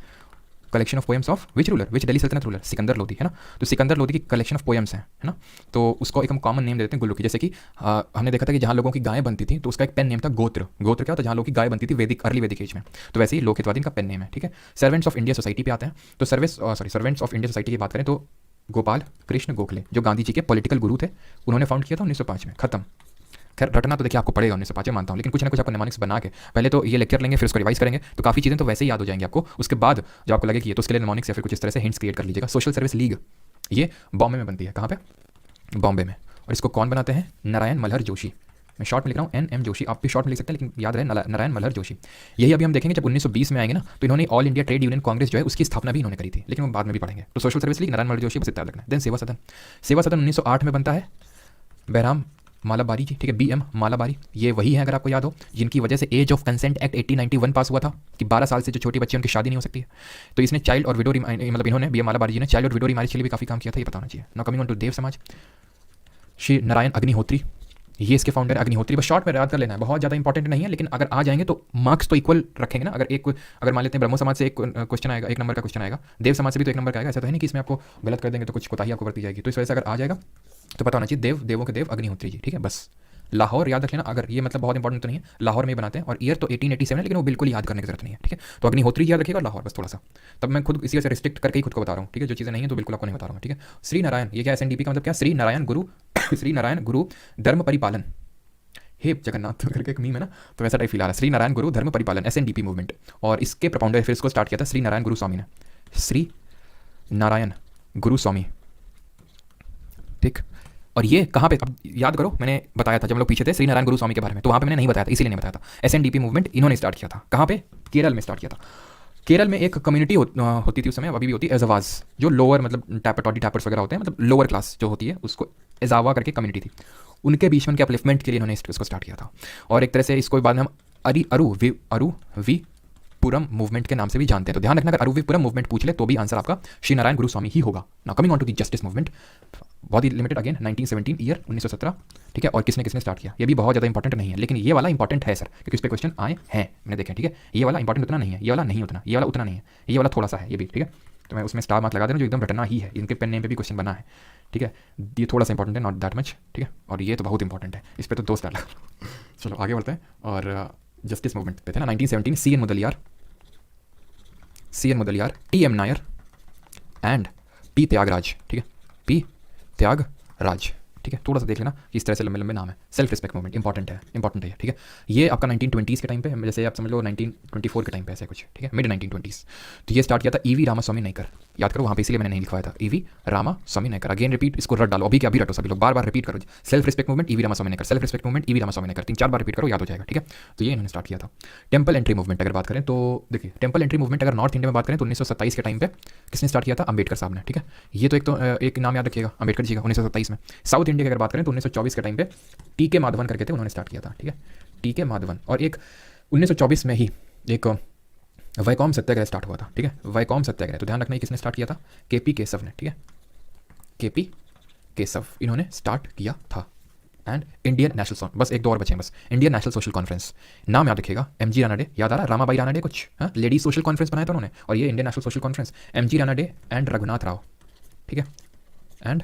collection of poems of which ruler, which Delhi Sultanate ruler, Sikandar Lodhi, है ना। तो सिकंदर लोधी की कलेक्शन ऑफ पोएम्स है ना। तो उसको एक हम कॉमन नेम देते हैं गुल्लुकी। जैसे कि हमने देखा था कि जहाँ लोगों की गायें बनती थी तो उसका एक पेन नेम था गोत्र। गोत्र क्या होता है, जहाँ लोगों की गाय बनती थी वैदिक, अर्ली वैदिक एज में। तो वैसे ही लोकहितवादी का पेन नेम है, ठीक है। सर्वेंट्स ऑफ इंडिया सोसाइटी पे आते हैं। तो सर्वेंट्स ऑफ इंडिया सोसाइटी की बात करें तो गोपाल कृष्ण गोखले जो गांधी जी के पॉलिटिकल गुरु थे, उन्होंने फाउंड किया था 1905 में। खत्म। खैर रटना तो देखिए आपको पड़ेगा 1905 में, मानता हूँ, लेकिन कुछ ना कुछ आपको निमोनिक्स बना के पहले तो ये लेक्चर लेंगे, फिर उसको रिवाइज करेंगे, तो काफ़ी चीज़ें तो वैसे ही याद हो जाएंगी आपको। उसके बाद जब आपको लगे कि ये तो उसके लिए निमोनिक्स या फिर कुछ इस तरह से हिंट्स क्रिएट कर लीजिएगा। सोशल सर्विस लीग ये बॉम्बे में बनती है, कहाँ पे, बॉम्बे में। और इसको कौन बनाते हैं, नारायण मल्हर जोशी। मैं शॉर्ट में लिख रहा हूँ NM जोशी, आप भी शॉर्ट में लिख सकते हैं, लेकिन याद रहे नारायण मल्हर जोशी। यही अभी हम देखेंगे जब 1920 में आएंगे ना, तो इन्होंने all India trade union Congress जो है उसकी स्थापना भी इन्होंने करी थी, लेकिन वो बाद में भी पढ़ेंगे। तो social service league, Narayan Malhar Joshi, बस इतना रखना है। देन सेवा सदन। सेवा सदन 1908 में बनता है, बैराम मालाबारी जी, ठीक है, BM मालाबारी। ये वही है अगर आपको याद हो जिनकी वजह से एज ऑफ कंसेंट एक्ट 1891 पास हुआ था कि 12 साल से जो छोटी बच्ची उनकी शादी नहीं हो सकती है। तो इसने चाइल्ड और विडो मतलब इन्होंने BM मालाबारी जी ने चाइल्ड और विडो रिमैरिज के लिए भी काफ़ी काम किया था, ये बताना चाहिए। नाउ कमिंग ऑन टू देव समाज। श्री नारायण अग्निहोत्री, ये इसके फाउंडर अग्निहोत्री। बस शॉर्ट में याद कर लेना है, बहुत ज़्यादा इंपॉर्टेंट नहीं है, लेकिन अगर आ जाएंगे तो मार्क्स तो इक्वल रखेंगे ना। अगर मान लेते हैं ब्रह्मो समाज से एक क्वेश्चन आएगा, 1 नंबर का क्वेश्चन आएगा, देव समाज से भी तो 1 नंबर का आएगा। ऐसा तो है नहीं कि इसमें आपको गलत कर देंगे तो कुछ कोताही आपको बरती जाएगी। तो इस वजह से अगर आ जाएगा तो पता होना चाहिए देव, देवों के देव अग्निहोत्री जी, ठीक है। बस लाहौर याद रख लेना, अगर ये मतलब बहुत इंपॉर्टेंट तो नहीं है, लाहौर में बनाते हैं और ईयर तो 1887 है, लेकिन वो बिल्कुल याद करने की जरूरत नहीं है, ठीक है। तो अग्निहोत्री याद रखिएगा, लाहौर बस थोड़ा सा। तब मैं खुद इसी से रिस्ट्रिक्ट करके ही खुद को बता रहा हूँ, ठीक है। जो चीज़ें नहीं है तो बिल्कुल आपको नहीं बता रहा हूँ, ठीक है। श्री नारायण, ये क्या SNDP का मतलब क्या, श्री नारायण गुरु, श्री नारायण गुरु धर्म परिपालन। हे जगन्नाथ करके एक मीम है ना, तो वैसा टाइप फील आ रहा है। श्री नारायण गुरु धर्म परिपालन SNDP मूवमेंट, और इसके प्रपाउंडर फिर इसको स्टार्ट किया था श्री नारायण गुरु स्वामी ने, श्री नारायण गुरु स्वामी, ठीक। और ये कहाँ पे, अब याद करो मैंने बताया था जब हम लोग पीछे थे श्री नारायण गुरु स्वामी के बारे में, तो वहाँ पे मैंने नहीं बताया था, इसीलिए नहीं बताया था। SNDP मूवमेंट इन्होंने स्टार्ट किया था, कहाँ पे, केरल में स्टार्ट किया था। केरल में एक कम्युनिटी होती थी उस समय, अभी भी होती है, एजावाज, जो लोअर मतलब टैपटॉडी टैपर्स वगैरह होते हैं, मतलब लोअर क्लास जो होती है उसको एजावा करके कम्युनिटी थी, उनके बीच में उनके अपलिफ्टमेंट के लिए इन्होंने इसको स्टार्ट किया था। और एक तरह से इसको बाद में हम अरुविपुरम मूवमेंट के नाम से भी जानते हैं। तो ध्यान रखना, अगर अरुविपुरम मूवमेंट पूछ ले तो भी आंसर आपका श्री नारायण गुरु स्वामी ही होगा। ना coming on to the justice movement, बहुत ही लिमिटेड, अगेन 1917 ईयर 1917, ठीक है। और किसने किसने स्टार्ट किया, ये भी बहुत ज़्यादा इंपॉर्टेंट नहीं है, लेकिन ये वाला इंपॉर्टेंट है सर, क्योंकि इस पे क्वेश्चन आए हैं, मैंने देखे, ठीक है। ये वाला इंपॉर्टेंट उतना नहीं है, ये वाला नहीं उतना, ये वाला उतना नहीं है, ये वाला थोड़ा सा है, ये भी, ठीक है। तो मैं उसमें स्टार मार्क लगा दे रहा हूँ, जो एकदम रटना ही है, इनके पेन नेम पे भी क्वेश्चन बना है, ठीक है। ये थोड़ा सा इंपॉर्टेंट है, नॉट दैट मच, ठीक है। और ये तो बहुत इंपॉर्टेंट है, इस पर तो 2 स्टार लगा। चलो आगे बढ़ते हैं, और जस्टिस मूवमेंट पे थे ना 1917, CN Mudaliar, TM Nair and P Thyagaraja, ठीक है, P त्यागराज, ठीक है। थोड़ा सा देख लेना कि इस तरह से लंबे लंबे नाम है। सेल्फ रिस्पेक्ट मूवमेंट इंपॉर्टेंट है, ठीक है। ये आपका 1920s के टाइम पे, जैसे आप समझ लो 1924 के टाइम पे ऐसे कुछ, ठीक है, मिड 1920s। तो ये स्टार्ट किया था EV रामास्वामी नायकर, याद करो वहाँ पे, इसीलिए मैंने नहीं लिखवाया था, EV Ramaswamy Naicker. Again repeat, इसको रट डालो, अभी के अभी रटो सभी लोग, बार बार रिपीट करो, self respect movement EV Ramaswamy Naicker, self respect movement EV Ramaswamy Naicker, 3-4 बार रिपीट करो, याद हो जाएगा, ठीक है। तो ये इन्होंने स्टार्ट किया था। टेम्पल एंट्री मूवमेंट अगर बात करें तो देखिए, टेम्पल एंट्री मूवमेंट अगर नॉर्थ इंडिया में बात करें तो 1927 के टाइम पे किसने स्टार्ट किया था, अंबेडकर साहब ने, ठीक है। ये तो एक नाम याद रखिएगा, अंबेडकर जी का, 1927 में। साउथ इंडिया की अगर बात करें तो 1924 के टाइम पे TK माधवन करके थे, उन्होंने स्टार्ट किया था, ठीक है, TK माधवन। और एक 1924 में ही एक वैकोम सत्याग्रह स्टार्ट हुआ था, ठीक है, वैकोम सत्याग्रह। तो ध्यान रखना किसने स्टार्ट किया था, KP केशव ने, ठीक है, KP केशव, इन्होंने स्टार्ट किया था। एंड इंडियन नेशनल, बस 1-2 और बचे हैं बस, इंडियन नेशनल सोशल कॉन्फ्रेंस, नाम याद रखिएगा, MG रानाडे, याद आ रहा, रामाबाई रानाडे कुछ, हाँ, लेडीज सोशल कॉन्फ्रेंस बनाया था उन्होंने, और ये Indian National Social conference, MG Ranade and Raghunath Rao, ठीक है, एंड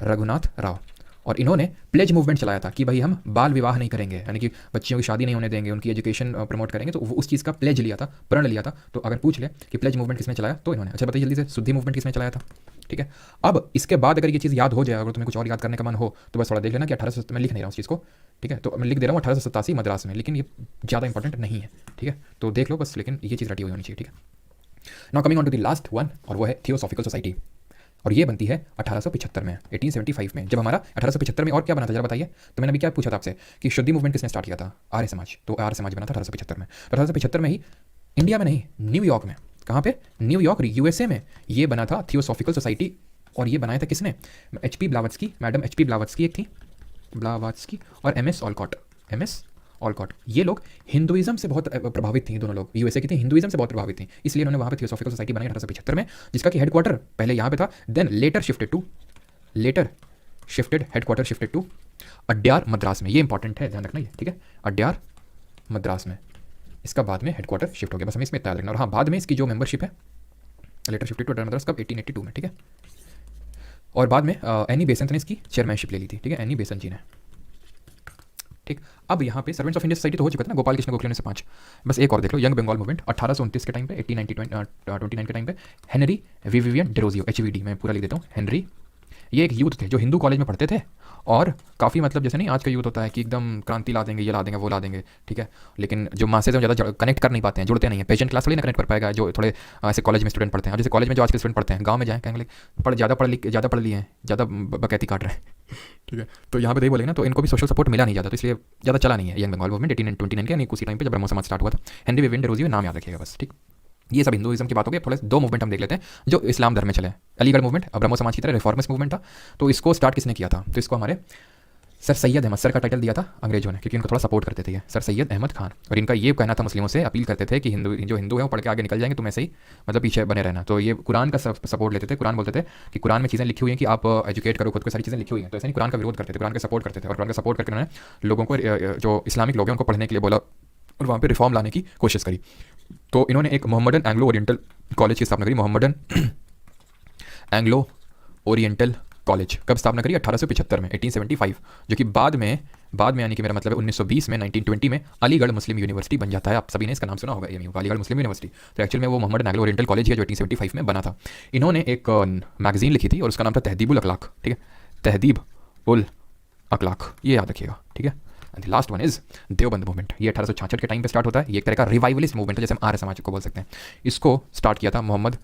रघुनाथ राव। और इन्होंने प्लेज मूवमेंट चलाया था कि भाई हम बाल विवाह नहीं करेंगे, यानी कि बच्चियों की शादी नहीं होने देंगे, उनकी एजुकेशन प्रमोट करेंगे, तो वो उस चीज़ का प्लेज लिया था, प्रण लिया था। तो अगर पूछ ले कि प्लेज मूवमेंट किसने चलाया तो इन्होंने। अच्छा बताइए जल्दी से, शुद्धि मूवमेंट किसने चलाया था, ठीक है। अब इसके बाद अगर ये चीज़ याद हो जाए, अगर तुम्हें कुछ और याद करने का मन हो तो बस थोड़ा देख लेना कि 1800, मैं लिख नहीं रहा हूँ उस चीज़ को, ठीक है, तो मैं लिख दे रहा हूँ 1887 मद्रास में, लेकिन ये ज़्यादा इंपॉर्टेंट नहीं है, ठीक है, तो देख लो बस, लेकिन ये चीज़ रटी हुई होनी चाहिए, ठीक है। Now coming on to the last one, और वो है थियोसॉफिकल सोसाइटी, और ये बनती है 1875 में, 1875 में। जब हमारा 1875 में और क्या बना था जरा बताइए। तो मैंने अभी क्या पूछा था आपसे कि शुद्धि मूवमेंट किसने स्टार्ट किया था, आर्य समाज, तो आर्य समाज बना था 1875 में। तो 1875 में ही, इंडिया में नहीं, न्यूयॉर्क में, कहाँ पे, न्यूयॉर्क USA में ये बना था थियोसॉफिकल सोसाइटी। और ये बनाया था किसने, HP Blavatsky, madam HP Blavatsky एक थी, ब्लावत्स्की, और MS ऑलकॉट। ये लोग हिंदुइज्म से बहुत प्रभावित थी, दोनों लोग USA की थी, हिंदुइज्म से बहुत प्रभावित थी, इसलिए इन्होंने वहाँ पे थियोसॉफिकल सोसाइटी बनाई 1875 में, जिसका कि हेडक्वार्टर पहले यहाँ पे था, then later shifted headquarter shifted to Adyar Madras में। ये इंपॉर्टेंट है, ध्यान रखना ये, ठीक है, अड्यार मद्रास में इसका बाद में हेडक्वार्टर शिफ्ट हो गया, बस हमें इसमें याद रखना। और हाँ, बाद में इसकी जो मेंबरशिप है, later shifted to Adyar Madras कब, 1882 में, ठीक है। और बाद में एनी बेसेंट ने इसकी चेयरमैनशिप ले ली थी, ठीक है, एनी बेसेंट जी ने, ठीक। अब यहाँ पे सर्वेंट्स ऑफ इंडिया सोसाइटी तो हो चुका था ना, गोपाल कृष्ण गोखले ने से 5, बस एक और देख लो, यंग बंगाल मूवमेंट 1829 के टाइम पे, 1829 के टाइम पे, हेनरी विवियन डेरोजियो, HVD, मैं पूरा लिख देता हूँ, हेनरी। ये एक यूथ थे जो हिंदू कॉलेज में पढ़ते थे, और काफ़ी मतलब जैसे नहीं आज का यूथ होता है कि एकदम क्रांति ला देंगे, ये ला देंगे, वो ला देंगे, ठीक है, लेकिन जो मासे से ज़्यादा कनेक्ट कर नहीं पाते हैं, जुड़ते नहीं हैं, पेशेंट क्लास थोड़ी ना कनेक्ट कर पाएगा, जो थोड़े ऐसे कॉलेज में स्टूडेंट पढ़ते हैं। जैसे कॉलेज में जो आज के स्टूडेंट पढ़ते हैं, गाँव में जाएँ कहेंगे ज़्यादा पढ़ लिए हैं, ज़्यादा बकैती काट रहे हैं, ठीक है, तो यहाँ पे नहीं बोलेंगे ना, तो इनको भी सोशल सपोर्ट मिला नहीं जाता, तो इसलिए ज़्यादा चला नहीं है यंग बंगाल मूवमेंट 1829 के, यानी उसी टाइम पे जब ब्रह्मो समाज स्टार्ट हुआ था। हेनरी विवियन डेरोजियो, नाम याद रखिएगा बस, ठीक। ये सब हिंदुइज्म की बात हो गई। थोड़े 2 मूवमेंट हम देख लेते हैं जो इस्लाम धर्म में चले। अलीगढ़ मूवमेंट ब्रह्मो समाज की तरह रिफॉर्मिस्ट मूवमेंट था, तो इसको स्टार्ट किसने किया था, तो इसको हमारे सर सैयद अहमद, सर का टाइटल दिया था अंग्रेजों ने, क्योंकि इनको थोड़ा सपोर्ट करते थे, सर सैयद अहमद खान। और इनका ये कहना था, मुस्लिमों से अपील करते थे कि जो हिंदू है वो पढ़ के आगे निकल जाएंगे, तुम ऐसे ही मतलब पीछे बने रहना। तो ये कुरान का सपोर्ट लेते थे, कुरान बोलते थे कि कुरान में चीज़ें लिखी हुई हैं कि आप एजुकेट करो खुद को, सारी चीज़ें लिखी हुई हैं, तो ऐसे नहीं कुरान का विरोध करते थे, कुरान का सपोर्ट करते थे। और कुरान का सपोर्ट करके उन्होंने लोगों को, जो इस्लामिक लोग हैं उनको पढ़ने के लिए बोला, और वहाँ पर रिफॉर्म लाने की कोशिश करी। तो इन्होंने एक मोहम्मदन एंग्लो ओरिएंटल कॉलेज की स्थापना करी, मोहम्मदन एंग्लो ओरिएंटल कॉलेज कब स्थापना करी, 1875 में, 1875, जो कि बाद में यानी कि मेरा मतलब है 1920 में, 1920 में अलीगढ़ मुस्लिम यूनिवर्सिटी बन जाता है। आप सभी ने इसका नाम सुना होगा, AMU, अलीगढ़ मुस्लिम यूनिवर्सिटी। तो एक्चुअल में वो मोहम्मदन एंग्लो ओरिएंटल कॉलेज है जो 1875 में बना था। इन्होंने एक मैगजीन लिखी थी और उसका नाम था तहदीब उल अखलाक, ठीक है, तहदीब उल अखलाक, ये याद रखिएगा, ठीक है, and the last one is Deoband movement. ये 1866 के टाइम पे स्टार्ट होता है। ये एक तरह का रिवाइवलिस्ट मूवमेंट है, जैसे हम आर्य समाज को बोल सकते हैं। इसको स्टार्ट किया था मोहम्मद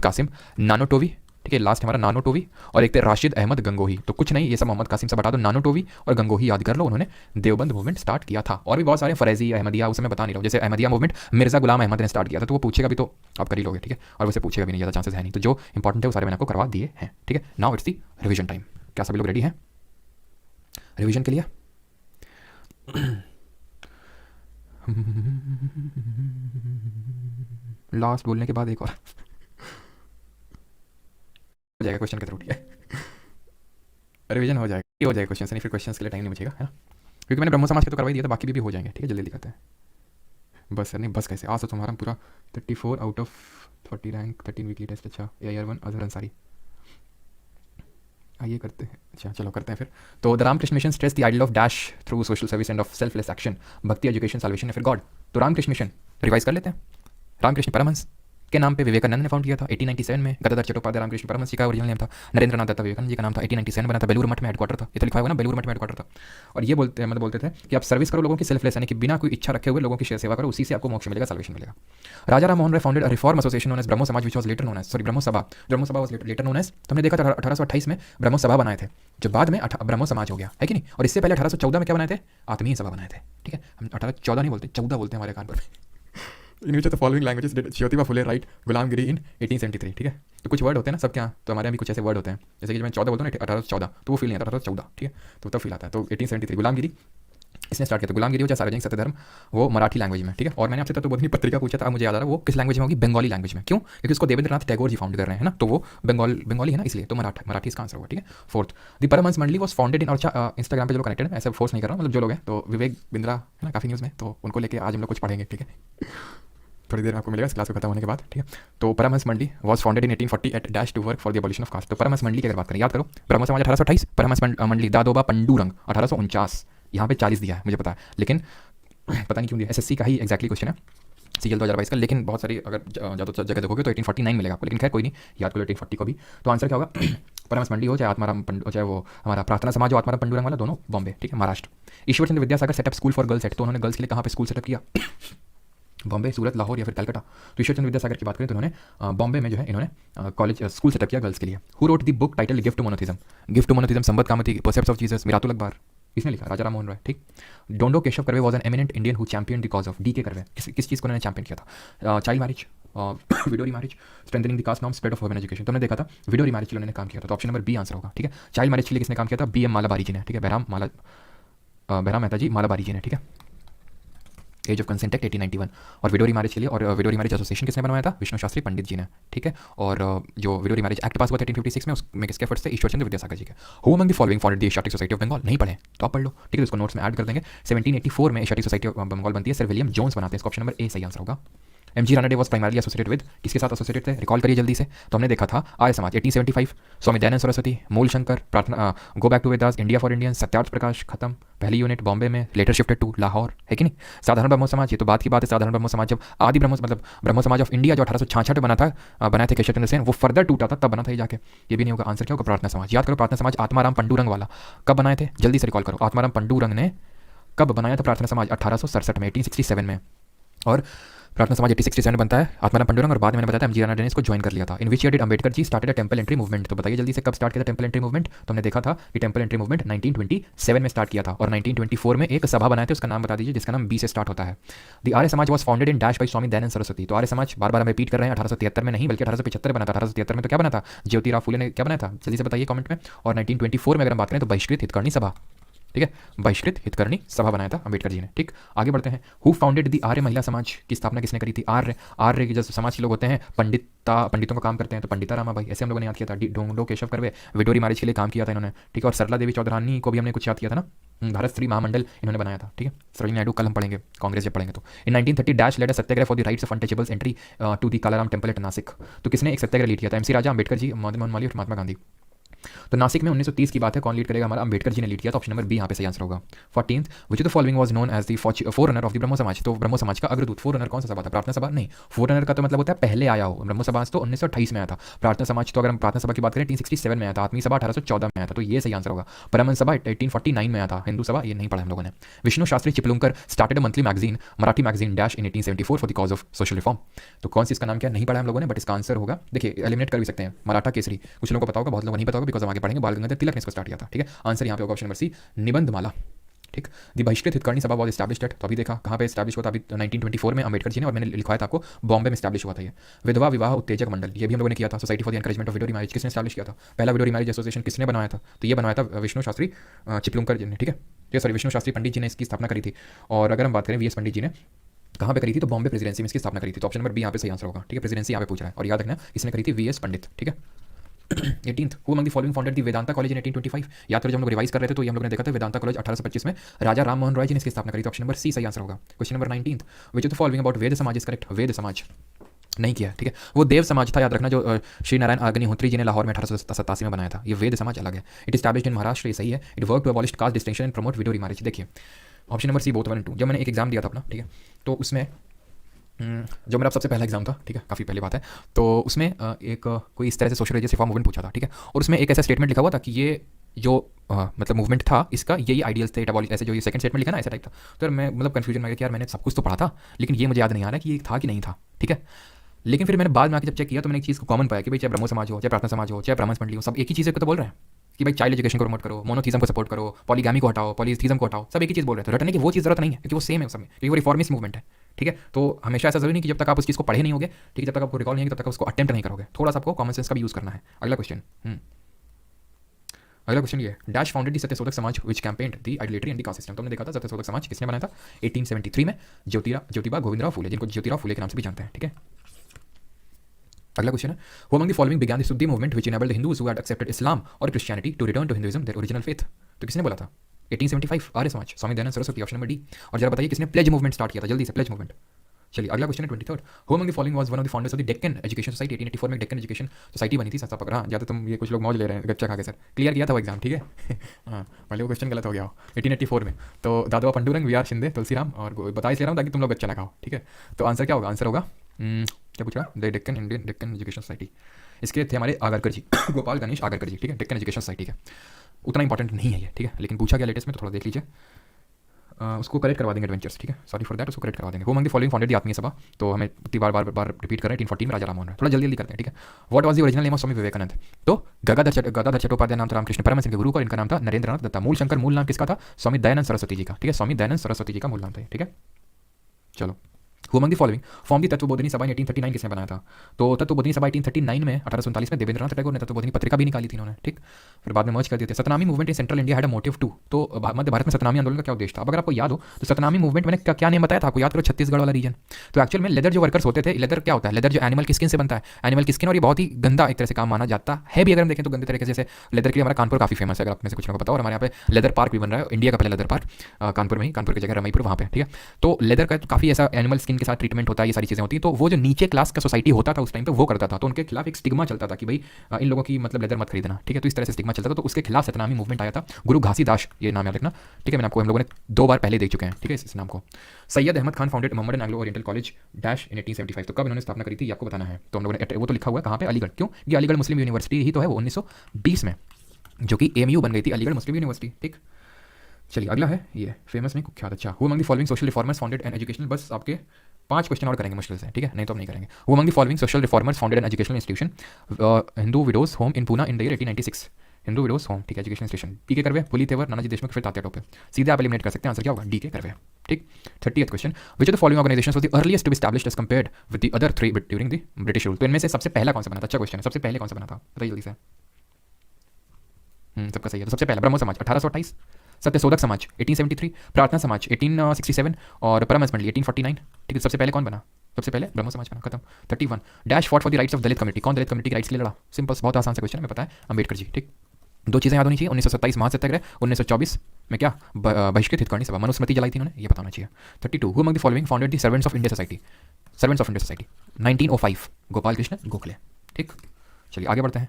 कासिम नानोटोवी, ठीक है, लास्ट हमारा नानोटोवी, और एक थे राशिद अहमद गंगोही। तो कुछ नहीं, ये सब मोहम्मद कासिम से बता दो, नानोटोवी और गंगोही याद कर लो, उन्होंने देवबंद मूवमेंट स्टार्ट किया था। और भी बहुत सारे फरेजी अहमदिया, उसे मैं बता नहीं रहा हूँ। जैसे अहमदिया मूवमेंट मिर्जा गुलाम अहमद ने स्टार्ट किया था, तो वो पूछेगा भी तो आप कर ही लोगे, ठीक है, और वैसे पूछेगा भी नहीं, ज़्यादा चांसेस है नहीं। तो जो इंपॉर्टेंट है वो सारे मैंने आपको करवा दिए हैं, ठीक है। Now it's the revision time. क्या सभी लोग रेडी हैं रिविजन के लिए? लास्ट बोलने के बाद एक और हो जाएगा क्वेश्चन के थ्रू, ठीक है। रिवीजन हो जाएगा, ये हो जाएगा क्वेश्चन से, नहीं फिर क्वेश्चन के लिए टाइम नहीं बचेगा, है ना, क्योंकि मैंने ब्रह्म समाज के तो करवा ही दिया था, बाकी भी हो जाएंगे, ठीक है, जल्दी दिखाते हैं। बस सर नहीं, बस कैसे आज तो तुम्हारा पूरा 34 out of 40 rank 13 weekly test. अच्छा AIR1 अजहर अंसारी, आइए करते हैं। अच्छा चलो करते हैं फिर। तो the Ramakrishna mission stress the ideal of dash through social service and of selfless action, bhakti education salvation या फिर गॉड। तो रामकृष्ण मिशन रिवाइज कर लेते हैं। रामकृष्ण परमहंस के नाम पे विवेकानंद ने फाउंड किया था 1897 में। गदाधर चट्टोपाध्याय रामकृष्ण परमहंस जी का ओरिजिनल नेम था। नरेंद्र नाथ दत्ता विवेकानंद जी का नाम था। 1897 बना था। बेलूर मठ में हेडक्वार्टर था, ये तो लिखा हुआ ना, बेलूर मठ में हेडक्वार्टर था। और ये बोलते थे कि आप सर्विस करो लोगों की, सेल्फलेस, यानी कि बिना कोई इच्छा रखे हुए लोगों की सेवा करो, उसी से आपको मोक्ष मिलेगा, साल्वेशन मिलेगा। Raja Ram Mohan Roy founded a reform association known as Brahmo Samaj, which was later known as Brahmo Sabha was later known as. तो हमने देखा था 1828 में ब्रह्मो सभा बनाए थे, जो बाद में ब्रह्मो समाज हो गया, है कि नहीं। और इससे पहले 1814 में क्या बनाए थे? आत्मीय सभा बनाए थे, ठीक है। हम 1814 नहीं बोलते, 14 बोलते हैं हमारे कान पर। In which the following languages did Jyotiba Phule write Gulamgiri in 1873, ठीक है। तो कुछ वर्ड होते हैं ना सब क्या, तो हमारे यहाँ भी कुछ ऐसे वर्ड होते हैं, जैसे कि मैं 14 बोलता हूँ ना 1814, तो वो फील नहीं आता, 1814, ठीक है, तो तब फील आता है। तो 1873 गुलामगिरी इसने स्टार्ट किया था। गुलामगिरी हो चाहे सार्वजनिक सत्यधर्म, वो मराठी लैंग्वेज में, ठीक है। और मैंने आपसे तो बहुत पत्रिका पूछा था, मुझे याद आ रहा है, वो किस लैंग्वेज में होगी? बंगाली लैंग्वेज में। क्यों? क्योंकि उसको देवेंद्रनाथ टैगोर जी फाउंड कर रहे हैं ना, तो वो बंगाली है ना, इसलिए तो मराठी इसका आंसर होगा, ठीक है। फोर्थ, द परमहंस मंडली वॉज फाउंडेड इन, और इंस्टाग्राम पे जो कनेक्टेड है, ऐसा फोर्स नहीं कर रहा हूँ, मतलब जो लोग हैं, तो विवेक बिंद्रा है ना, काफ़ी न्यूज़ में, तो उनको लेकर आज हम लोग कुछ पढ़ेंगे, ठीक है। थोड़ी देर आपको मिलेगा इस क्लास को खत्म होने के बाद, ठीक है। तो Paramhansa Mandali was founded in 1840 at dash to work for the abolition of caste. तो परमहंस मंडली की अगर बात करें, याद करो, ब्रह्म समाज 1828, परमहंस मंडली दादोबा पंडूरंग 1849, यहाँ पे 40 दिया है मुझे पता है, लेकिन पता नहीं क्यों दिया। SSC का ही एक्जैक्टली क्वेश्चन है, CL 2022 का, लेकिन बहुत सारी अगर ज़्यादा जगह देखोगे तो 1849 मिलेगा आपको, लेकिन खैर कोई नहीं, याद करो 1840 को भी। तो आंसर क्या होगा? परमहंस मंडली हो चाहे आत्माराम चाहे वो हमारा प्रार्थना समाज हो, आत्माराम पंडूरंग वाला, दोनों बॉम्बे, ठीक है, Maharashtra. Ishwar Chandra Vidyasagar set up school for girls at, तो उन्होंने गर्ल्स के लिए कहाँ पे स्कूल सेटअप किया? बॉम्बे, सूरत, लाहौर या फिर कलकत्ता। तो ईश्वर चंद्र विद्यासागर की बात करें तो उन्होंने बॉम्बे में जो है इन्होंने कॉलेज स्कूल सेटअप किया गर्ल्स के लिए। Who wrote the book title gift to monotheism? Gift to monotheism, Sambad Kaumudi, precepts of Jesus, Mirat-ul Akbar, इसने लिखा राजा राम मोहन राय, ठीक। Dhondo Keshav Karve was an eminent Indian who champion the cause of, DK Karve किस चीज़ को उन्होंने चैंपियन किया था? Child marriage, widow marriage, strengthening the caste norm, spread of women education. तो हमने देखा था विडोरी मैरिज के लिए उन्होंने काम किया था, तो ऑप्शन नंबर B आंसर होगा, ठीक है। चाइल्ड मैरिज के लिए किसने काम किया था? BM मालाबारी जी ने, ठीक है, बहराम मेहता जी मालाबारी जी ने, ठीक है। Age of consent act 1891। और विडोरी मैरिज के लिए और विडोरी मैरिज एसोसिएशन किसने बनवाया था? विष्णु शास्त्री पंडित जी ने, ठीक है। और जो विडोरी मैरिज एक्ट पास हुआ था 1856 में, उसमें किसके एफर्ट्स थे? ईश्वर चंद्र विद्यासागर जी के। Who among the following founded the Asiatic society of Bengal? नहीं पढ़े तो आप पढ़ लो, ठीक है, उसको नोट्स में ऐड कर देंगे। 1784 में एशियाटिक सोसाइटी ऑफ बंगाल बनती है, सर विलियम जोन्स बनाते हैं, इसका ऑप्शन नंबर A सही आंसर होगा। MG Ranade was primarily associated with, किसके साथ एसोसिएटेड थे? रिकॉल करिए जल्दी से। तो हमने देखा था आर्य समाज 1875, स्वामी दयानंद सरस्वती, मूल शंकर, प्रार्थना, go back to Vedas, India for Indians, Satyarth Prakash, खत्म, पहली यूनिट बॉम्बे में, लेटर शिफ्टेड टू लाहौर, है कि नहीं। साधारण ब्रह्मो समाज, ये तो बात की बात है, साधारण ब्रह्मो समाज जब आदि ब्रह्मो समाज ऑफ इंडिया जो 1866 में बनाए थे केशव चंद्र सेन, वो फर्दर टूटा था, तब बना था ये जाके। ये भी नहीं होगा, आंसर क्या होगा? प्रार्थना समाज। याद करो, प्रार्थना समाज आत्माराम पंडूरंग वाला कब बनाए थे? जल्दी से रिकॉल करो, आत्माराम पंडूरंग ने कब बनाया था प्रार्थना समाज? 1867 में, 1867 में। और प्रार्थना समाज 1867 बनता है, आत्माराम पंडूरंग, और बाद में मैंने बताया था MG रानडे ने इसको ज्वाइन कर लिया था। In which year did Ambedkar ji started a temple entry movement? तो बताइए जल्दी से कब स्टार्ट किया था टेंपल एंट्री मूवमेंट? तो हमने देखा था कि टेंपल एंट्री मूवमेंट 1927 में स्टार्ट किया था, और 1924 में एक सभा बनाए थे, उसका नाम बता दीजिए जिसका नाम B से स्टार्ट होता है। The Arya Samaj was founded in dash by Swami Dayanand Saraswati. तो आर्य समाज बार बार हम रिपीट कर रहे हैं, 1873 में नहीं बल्कि 1875 बना था। 1873 में तो क्या बना था? ज्योतिराव फुले ने क्या बनाया था? जल्दी से बताइए कमेंट में। और 1924 में अगर हम बात करें तो बहिष्कृत हितकर्णी सभा, ठीक है, बहिष्कृत हितकर्णी सभा बनाया था अम्बेडकर जी ने, ठीक। आगे बढ़ते हैं। हु फाउंडेड द आर्य महिला समाज की स्थापना किसने करी थी? आर्य के जो समाज के लोग होते हैं, पंडितों का काम करते हैं, तो पंडिता रामाबाई, ऐसे हम लोगों ने याद किया था। डोंडो केशव कर्वे विडोरी मैरिज के लिए काम किया था इन्होंने, ठीक है। और सरला देवी चौधरानी को भी हमने कुछ याद किया था ना, भारत स्त्री महामंडल इन्होंने बनाया था, ठीक है। सरोजिनी नायडू कल हम पढ़ेंगे, कांग्रेस जब पढ़ेंगे तो। In 1930 dash led a satyagraha for the rights of untouchables entry to the Kalaram temple at Nashik. तो किसने एक सत्याग्रह ली किया था? MC राजा, अम्बेडकर जी, मदन मोहन मालवीय और महात्मा गांधी। तो नासिक में 1930 की बात है, कौन लीड करेगा, हमारा अंबेडकर जी ने लीड किया, तो ऑप्शन नंबर बी यहाँ पे सही आंसर होगा। 14th, which of the following was known as the forerunner of the Brahmo Samaj, तो ब्रह्मो समाज का अग्रदूत। फोररनर कौन सा सभा था, प्रार्थना सभा नहीं, फोररनर का तो मतलब होता है पहले आया हो, ब्रह्मो समाज तो 1928 में आया था, प्रार्थना समाज तो अगर हम प्रार्थना सभा की बात करें 1867 में आया था, आत्मीय सभा 1814 में आया था, तो ये सही आंसर होगा। परमहंस सभा 1849 में आया था, हिंदू सभा ये नहीं पढ़ा हम लोगों ने। Vishnu Shastri Chiplunkar started a monthly magazine, Marathi magazine dash in 1874 for the cause of social reform, तो कौन सी इसका नाम क्या नहीं पढ़ा हम लोगों ने, बट इसका आंसर होगा, देखिए एलिमिनेट कर भी सकते हैं, मराठा केसरी, कुछ लोगों को पता होगा, बहुत लोगों को नहीं पता होगा, बिकॉज हम आगे पढ़ेंगे, बाल गंगाधर तिलक ने इसको स्टार्ट किया था, ठीक है। आंसर यहाँ पे होगा ऑप्शन नंबर सी, निबंधमाला, ठीक। द बहिष्कृत हितकर्णी सभा वाज एस्टैब्लिश्ड एट, तो अभी देखा कहाँ पे एस्टैब्लिश हुआ था, अभी 1924 में अंबेडकर जी ने, और मैंने लिखवाया था आपको बॉम्बे में एस्टैब्लिश हुआ था ये। विधवा विवाह उत्तेजक मंडल, ये भी हम लोगों ने किया था, society for the encouragement of window marriage, किसने एस्टैब्लिश किया था, पहला विडो मैरिज एसोसिएशन किसने बनाया था, तो ये बनाया था विष्णु शास्त्री चिपलुंकर जी ने, ठीक है, ये सॉरी विष्णु शास्त्री पंडित जी ने इसकी स्थापना करी थी। और अगर हम बात करें वीएस पंडित जी ने कहाँ पे करी थी, तो बॉम्बे प्रेसिडेंसी में इसकी स्थापना करी थी, तो ऑप्शन नंबर बी यहाँ पे सही आंसर होगा, ठीक है। प्रेसिडेंसी यहाँ पे पूछ रहा है, और याद रखना इसने करी थी वीएस पंडित, ठीक है। 18th, who among the following founded the Vedanta college in 1825, याद करो जब हम लोग रिवाइज कर रहे थे तो ये हम लोगों ने देखा था वेदांता कॉलेज 1825 में राजा राम मोहन रॉय जी ने इसकी स्थापना करी, तो ऑप्शन नंबर सी सही आंसर होगा। Question number 19th, which of the following about Ved Samaj is correct, वेद समाज नहीं किया, ठीक है, वो देव समाज था, याद रखना, जो श्री नारायण अग्निहोत्री जी ने लाहौर में 1887 में बनाया था, ये वेद समाज अलग है। इट इस्टैब्लिश्ड इन महाराष्ट्र, ये सही है। It work to abolish caste distinction and promote widow marriage, देखिए option number C both 1 and 2। जब मैंने एक एग्जाम दिया था अपना, ठीक है, तो उसमें जो मेरा सबसे पहला एग्जाम था, ठीक है, काफ़ी पहली बात है, तो उसमें एक कोई इस तरह से सोशल रिलीजियस रिफॉर्म मूवमेंट पूछा था, ठीक है, और उसमें एक ऐसा स्टेटमेंट लिखा हुआ था कि ये जो मतलब मूवमेंट था इसका यही आइडियल्स थे, ऐसे जो ये सेकंड स्टेटमेंट लिखा ना ऐसा टाइप था, तो यार मैं मतलब कन्फ्यूजन में गया कि यार मैंने सब कुछ तो पढ़ा था लेकिन ये मुझे याद नहीं आ रहा कि ये था कि नहीं था, ठीक है। लेकिन फिर मैंने बाद में आके जब चेक किया तो मैंने एक चीज़ को कॉमन पाया कि भाई चाहे ब्रह्मो समाज हो, चाहे प्रार्थना समाज हो, चाहे ब्राह्मण मंडली हो, सब एक ही चीज़ को तो बोल रहे हैं कि भाई चाइल्ड एजुकेशन को प्रमोट करो, मोनोथीज्म को सपोर्ट करो, पॉलीगैमी को हटाओ, पॉलीथीज्म को हटाओ, सब एक ही चीज़ बोल रहे थे। रटने की वो चीज़ जरूरत नहीं है क्योंकि वो सेम है सब में, क्योंकि वो रिफॉर्मिस्ट मूवमेंट है, ठीक है। तो हमेशा ऐसा जरूरी नहीं कि जब तक आप उस चीज़ को पढ़े नहीं होगे, ठीक है, जब तक आपको रिकॉल नहीं है तब तक उसको अटेम्प्ट नहीं करोगे, थोड़ा सा आपको कॉमन सेंस का भी यूज़ करना है। अगला क्वेश्चन, अगला क्वेश्चन ये dash founded the Satyashodhak Samaj which campaigned the idolatry and the caste system, तो हमने देखा था सत्यशोधक समाज किसने बनाया था 1873 में, ज्योतिबा गोविंदराव फूले, जिनको ज्योतिराव फूले के नाम से भी जानते हैं, ठीक है। अगला क्वेश्चन है who among the following began the Shuddhi movement which enabled the Hindus who had accepted Islam और Christianity to return to Hinduism their original faith, तो किसने बोला था 1875 Arya Samaj, Swami Dayanand Saraswati, option number D. और जरा बताइए किसने प्लेज मूवमेंट स्टार्ट किया था, जल्दी से प्लेज मूवमेंट। चलिए अगला क्वेश्चन है 23rd, who among the following was one of the founders of the Deccan education society, 1884 में डेक्कन एजुकेशन सोसाइटी बनी थी, संस्थापक रहा, या तो तुम ये कुछ लोग मौज ले रहे हैं गच्चा खा के, सर क्लियर किया था वो एग्जाम, ठीक है। हाँ पहले वो क्वेश्चन गलत हो गया हो 1884 में, तो दादवा पंडुरंग, वी आर शिंदे, तुलसीराम, और बता इसलिए रहा हूँ ताकि तुम लोग गच्चा ना खाओ, ठीक है। तो आंसर क्या होगा, आंसर होगा क्या पूछ रहा, the Deccan Indian Deccan education society, इसके थे हमारे आगरकर जी गोपाल गणेश आगरकर जी, ठीक है, डेक्कन एजुकेशन सोसाइटी का उतना इंपॉर्टेंट नहीं है ये, ठीक है, लेकिन पूछा गया लेटेस्ट में तो थोड़ा देख लीजिए, उसको करेक्ट करवा देंगे एडवेंचर्स, ठीक है, सॉरी फॉर दैट, उसको करेक्ट करवा देंगे। Who among the following founded the आत्मीय सभा, तो हमें इतनी बार रिपीट करें 1814 में राजा राम मोहन राय, थोड़ा जल्दी जल्दी करते हैं, ठीक है। What was the original name of Swami Vivekananda, तो गदाधर चट्टोपाध्याय नाम था रामकृष्ण परमहंस के गुरु का, इनका नाम था नरेंद्रनाथ दत्ता। मूल शंकर मूल नाम किसका था, स्वामी दयानंद सरस्वती जी का, ठीक है, स्वामी दयानंद सरस्वती जी का मूल नाम था, ठीक है। चलो who among the following form the Tattvabodhini सभा 1839 किसने बनाया था, तो तत्वबोधिनी सभा 1839 में 1839 में देवेंद्रनाथ टैगोर ने तत्वबोधिनी पत्रिका भी निकाली थी इन्होंने, ठीक, फिर बाद में मर्ज कर दिए थे। Satnami movement in central India had a motive to, तो मध्य भारत में सतनामी आंदोलन का क्या उद्देश्य था, अब अगर आपको याद हो तो सतनामी मूवमेंट मैंने क्या नेम बताया था आपको, याद करो छत्तीसगढ़ वाला रीजन। तो एक्चुअल में लेदर जो वर्कर्स होते थे, लेदर क्या होता है, लेदर जो एनिमल की स्किन से बनता है, एनिमल की स्किन, और ये बहुत ही गंदा एक तरह से काम माना जाता है भी, अगर हम देखें तो गंदे तरीके से। जैसे लेदर के लिए हमारा कानपुर काफी फेमस है, अगर आप में से कुछ लोगों को पता हो, और हमारे यहाँ पे लेदर पार्क भी बन रहा है, इंडिया का पहला लेदर पार्क कानपुर में ही, कानपुर की जगह रमईपुर वहाँ पे, ठीक है। तो लेदर का काफी ऐसा एनिमल स्किन के साथ ट्रीटमेंट होता है, ये सारी चीजें होती हैं, तो वो जो नीचे क्लास का सोसाइटी होता था उस टाइम पे वो करता था, तो उनके खिलाफ एक स्टिग्मा चलता था कि भाई इन लोगों की मतलब लेदर मत खरीदना, ठीक है, तो इस तरह से स्टिग्मा चलता था, तो उसके खिलाफ सतनामी मूवमेंट आया था। गुरु घासीदास ये नाम याद रखना, ठीक है, मैंने आपको हम लोगों ने 2 बार पहले देख चुके हैं, ठीक है, इस नाम को। Syed Ahmed Khan founded Mohammedan Anglo oriental college dash in 1875, तो कब इन्होंने स्थापना करी थी ये आपको बताना है, तो हम लोगों ने वो तो लिखा हुआ है कहाँ पे, अलीगढ़, क्यों, ये अलीगढ़ मुस्लिम यूनिवर्सिटी ही तो है वो 1920 में, जो कि AMU बन गई थी, अलीगढ़ मुस्लिम यूनिवर्सिटी, ठीक। चलिए अगला है ये फेमस नहीं कुख्यात, अच्छा who among the following social reformers founded an educational, बस आपके 5 क्वेश्चन और करेंगे मुश्किल से, ठीक है, नहीं तो हम नहीं करेंगे। Who among the following social reformers founded an educational institution Hindu widows home in Poona in the year 1896, Hindu widows home, ठीक है, एजुकेशन स्टेशन, DK करवे, पुली तेवर, नानाजी देशमुख, फिर तात्या टोपे, सीधे आप एलिमिनेट कर सकते हैं, आंसर क्या होगा DK करवे, ठीक। 30th question, which of the following organisations was the earliest to be established as compared with the other 3 during the British rule, तो इनमें से सबसे पहला कौन सा बना था, अच्छा क्वेश्चन है, सबसे पहले कौन सा बना था, बताइए जल्दी से। सबका सही है, तो सबसे पहला ब्रह्मो समाज 1828, सत्यशोधक समाज 1873, प्रार्थना समाज 1867 और परमहंस मंडली 1849, ठीक है, सबसे पहले कौन बना, सबसे पहले ब्रह्मो समाज बना, खत्म। 31 dash fought for the rights of Dalit community, कौन दलित कम्युनिटी के राइट्स के लिए लड़ा, सिंपल बहुत आसान सा क्वेश्चन है, हमें पता है, अंबेडकर जी, ठीक। 2 चीज़ें याद होनी चाहिए, 1927 महासत्याग्रह, 1924 में क्या बहिष्कृत हितकर्णी सभा, मनुस्मृति जलाई थी इन्होंने, ये पता होना चाहिए। 32 who among the following founded the servants of India society, servants of India society 1905 Gopal Krishna Gokhale, ठीक। चलिए आगे बढ़ते हैं,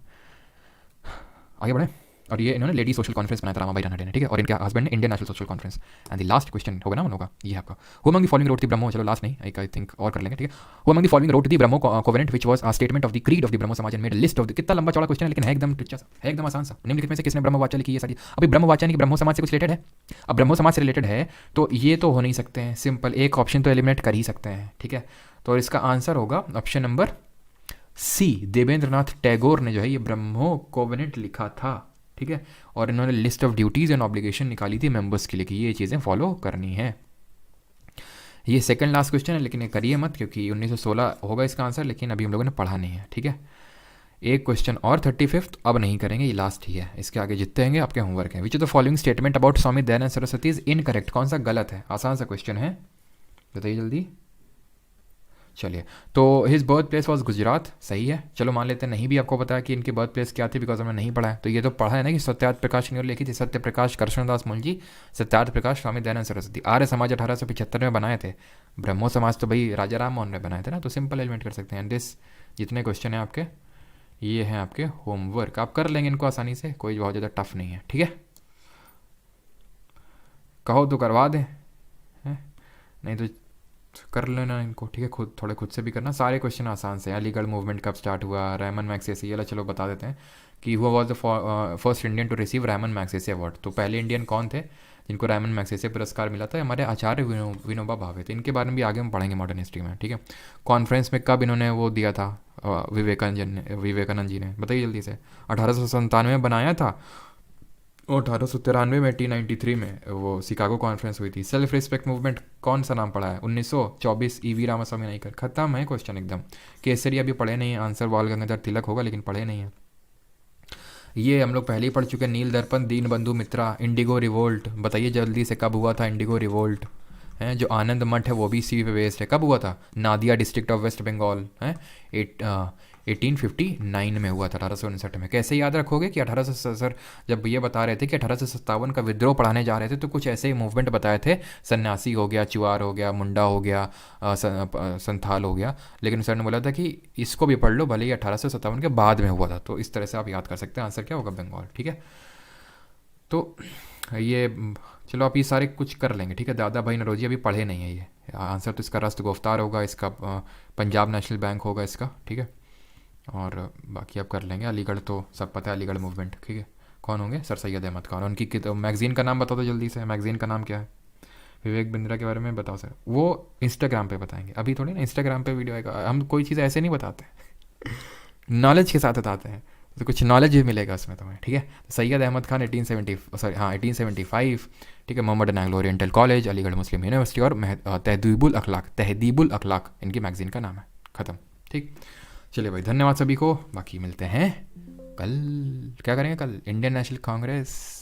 आगे बढ़े, और ये इन्होंने लेडी सोशल कॉन्फ्रेंस बनाया था रामाबाई रानडे ने, ठीक है, और इनके हस्बैंड ने Indian National Social Conference. And the last question होगा ना उन लोगों का, ये है आपका, who among the following wrote the Brahmo, चलो लास्ट नहीं, आई थिंक और कर लेंगे, ठीक है, who among the following wrote the Brahmo covenant which was a statement of the creed of the Brahmo Samaj and made a list of the, कितना लंबा चौड़ा क्वेश्चन है लेकिन है एकदम टुच्चा सा, है एकदम आसान सा। निम्नलिखित में से किसने ब्रह्मवाचा लिखी है सारी, अभी ब्रह्मवाचा यानी कि ब्रह्मो समाज से कुछ रिलेटेड है, अब ब्रह्मो समाज से रिलेटेड है तो ये तो हो नहीं सकते हैं, सिंपल एक ऑप्शन तो एलिमिनेट कर ही सकते हैं, ठीक है, तो इसका आंसर होगा option number C, Devendranath Tagore ने जो है ये ब्रह्मो कोवेनेंट लिखा था, ठीक है, और इन्होंने list of duties and obligation निकाली थी मेंबर्स के लिए कि ये चीज़ें फॉलो करनी है। ये सेकंड लास्ट क्वेश्चन है लेकिन ये करिए मत क्योंकि 1916 होगा इसका आंसर, लेकिन अभी हम लोगों ने पढ़ा नहीं है, ठीक है। एक क्वेश्चन और 35th अब नहीं करेंगे, ये लास्ट ही है, इसके आगे जितने हैं आपके होमवर्क है। विच of the following statement about Swami Dayanand Saraswati is incorrect, कौन सा गलत है, आसान सा क्वेश्चन है, बताइए जल्दी। चलिए, तो his birth place was Gujarat, सही है, चलो मान लेते हैं, नहीं भी आपको पता है कि इनकी बर्थ प्लेस क्या थी बिकॉज हमने नहीं पढ़ा है, तो ये तो पढ़ा है ना कि सत्यार्थ प्रकाश ने लिखी थी, सत्य प्रकाश कृष्णदास मुंजी, सत्यार्थ प्रकाश स्वामी दयानंद सरस्वती। आर्य समाज 1875 में बनाए थे, ब्रह्मो समाज तो भाई राजा राम मोहन ने बनाए थे ना, तो सिंपल एलिमेंट कर सकते हैं। दिस जितने क्वेश्चन हैं आपके ये हैं आपके होमवर्क, आप कर लेंगे इनको आसानी से, कोई बहुत ज़्यादा टफ नहीं है, ठीक है, कहो तो करवा दें, नहीं तो कर लेना इनको, ठीक है, खुद से भी करना, सारे क्वेश्चन आसान से हैं। अलीगढ़ मूवमेंट कब स्टार्ट हुआ, रैमन मैग्सेसे, ये चलो बता देते हैं कि हुआ was the first Indian to receive Ramon Magsaysay award, तो पहले इंडियन कौन थे जिनको रैमन मैग्सेसे पुरस्कार मिला था, हमारे आचार्य विनोबा भावे थे, इनके बारे में भी आगे हम पढ़ेंगे मॉडर्न हिस्ट्री में, ठीक है। कॉन्फ्रेंस में कब इन्होंने वो दिया था विवेकानंद जी ने, बताइए जल्दी से। 1897 में बनाया था और 1893 में 1893 में वो शिकागो कॉन्फ्रेंस हुई थी। सेल्फ रिस्पेक्ट मूवमेंट कौन सा नाम पड़ा है, 1924 ईवी रामास्वामी नायकर, खत्म है क्वेश्चन एकदम। केसरी अभी पढ़े नहीं है, आंसर बाल गंगाधर तिलक होगा लेकिन पढ़े नहीं है। ये हम लोग पहले ही पढ़ चुके हैं, नील दर्पण, दीन बंधु मित्रा, इंडिगो रिवोल्ट, बताइए जल्दी से कब हुआ था इंडिगो रिवोल्ट, है जो आनंद मठ है वो भी इसी पे बेस्ड है, कब हुआ था, Nadia district of West Bengal है, 1859 में हुआ था, 1859 में। कैसे याद रखोगे कि 1800 सर जब ये बता रहे थे कि 1857 का विद्रोह पढ़ाने जा रहे थे तो कुछ ऐसे ही मूवमेंट बताए थे, सन्यासी हो गया, चुआर हो गया, मुंडा हो गया, संथाल हो गया, लेकिन सर ने बोला था कि इसको भी पढ़ लो भले ही 1857 के बाद में हुआ था, तो इस तरह से आप याद कर सकते हैं, आंसर क्या होगा बंगाल, ठीक है। तो ये चलो आप ये सारे कुछ कर लेंगे, ठीक है। दादा भाई नरोजी अभी पढ़े नहीं है, ये आंसर तो इसका रास्त गुफ्तार होगा, इसका पंजाब नेशनल बैंक होगा इसका, ठीक है, और बाकी आप कर लेंगे। अलीगढ़ तो सब पता है, अलीगढ़ मूवमेंट, ठीक है, कौन होंगे, सर सैयद अहमद खान, उनकी मैगज़ीन का नाम बता दो जल्दी से, मैगज़ीन का नाम क्या है, विवेक बिंद्रा के बारे में बताओ सर, वो इंस्टाग्राम पे बताएंगे, अभी थोड़ी ना इंस्टाग्राम पे वीडियो आएगा, हम कोई चीज़ ऐसे नहीं बताते नॉलेज के साथ बताते हैं, तो कुछ नॉलेज भी मिलेगा उसमें तुम्हें, ठीक है। सैयद अहमद खान 1875, ठीक है, Mohammad Anglo oriental College, Aligarh Muslim University, और तहदीबुल अखलाक इनकी मैगज़ीन का नाम है, ख़त्म, ठीक। चलिए भाई, धन्यवाद सभी को, बाकी मिलते हैं कल, क्या करेंगे कल, इंडियन नेशनल कांग्रेस।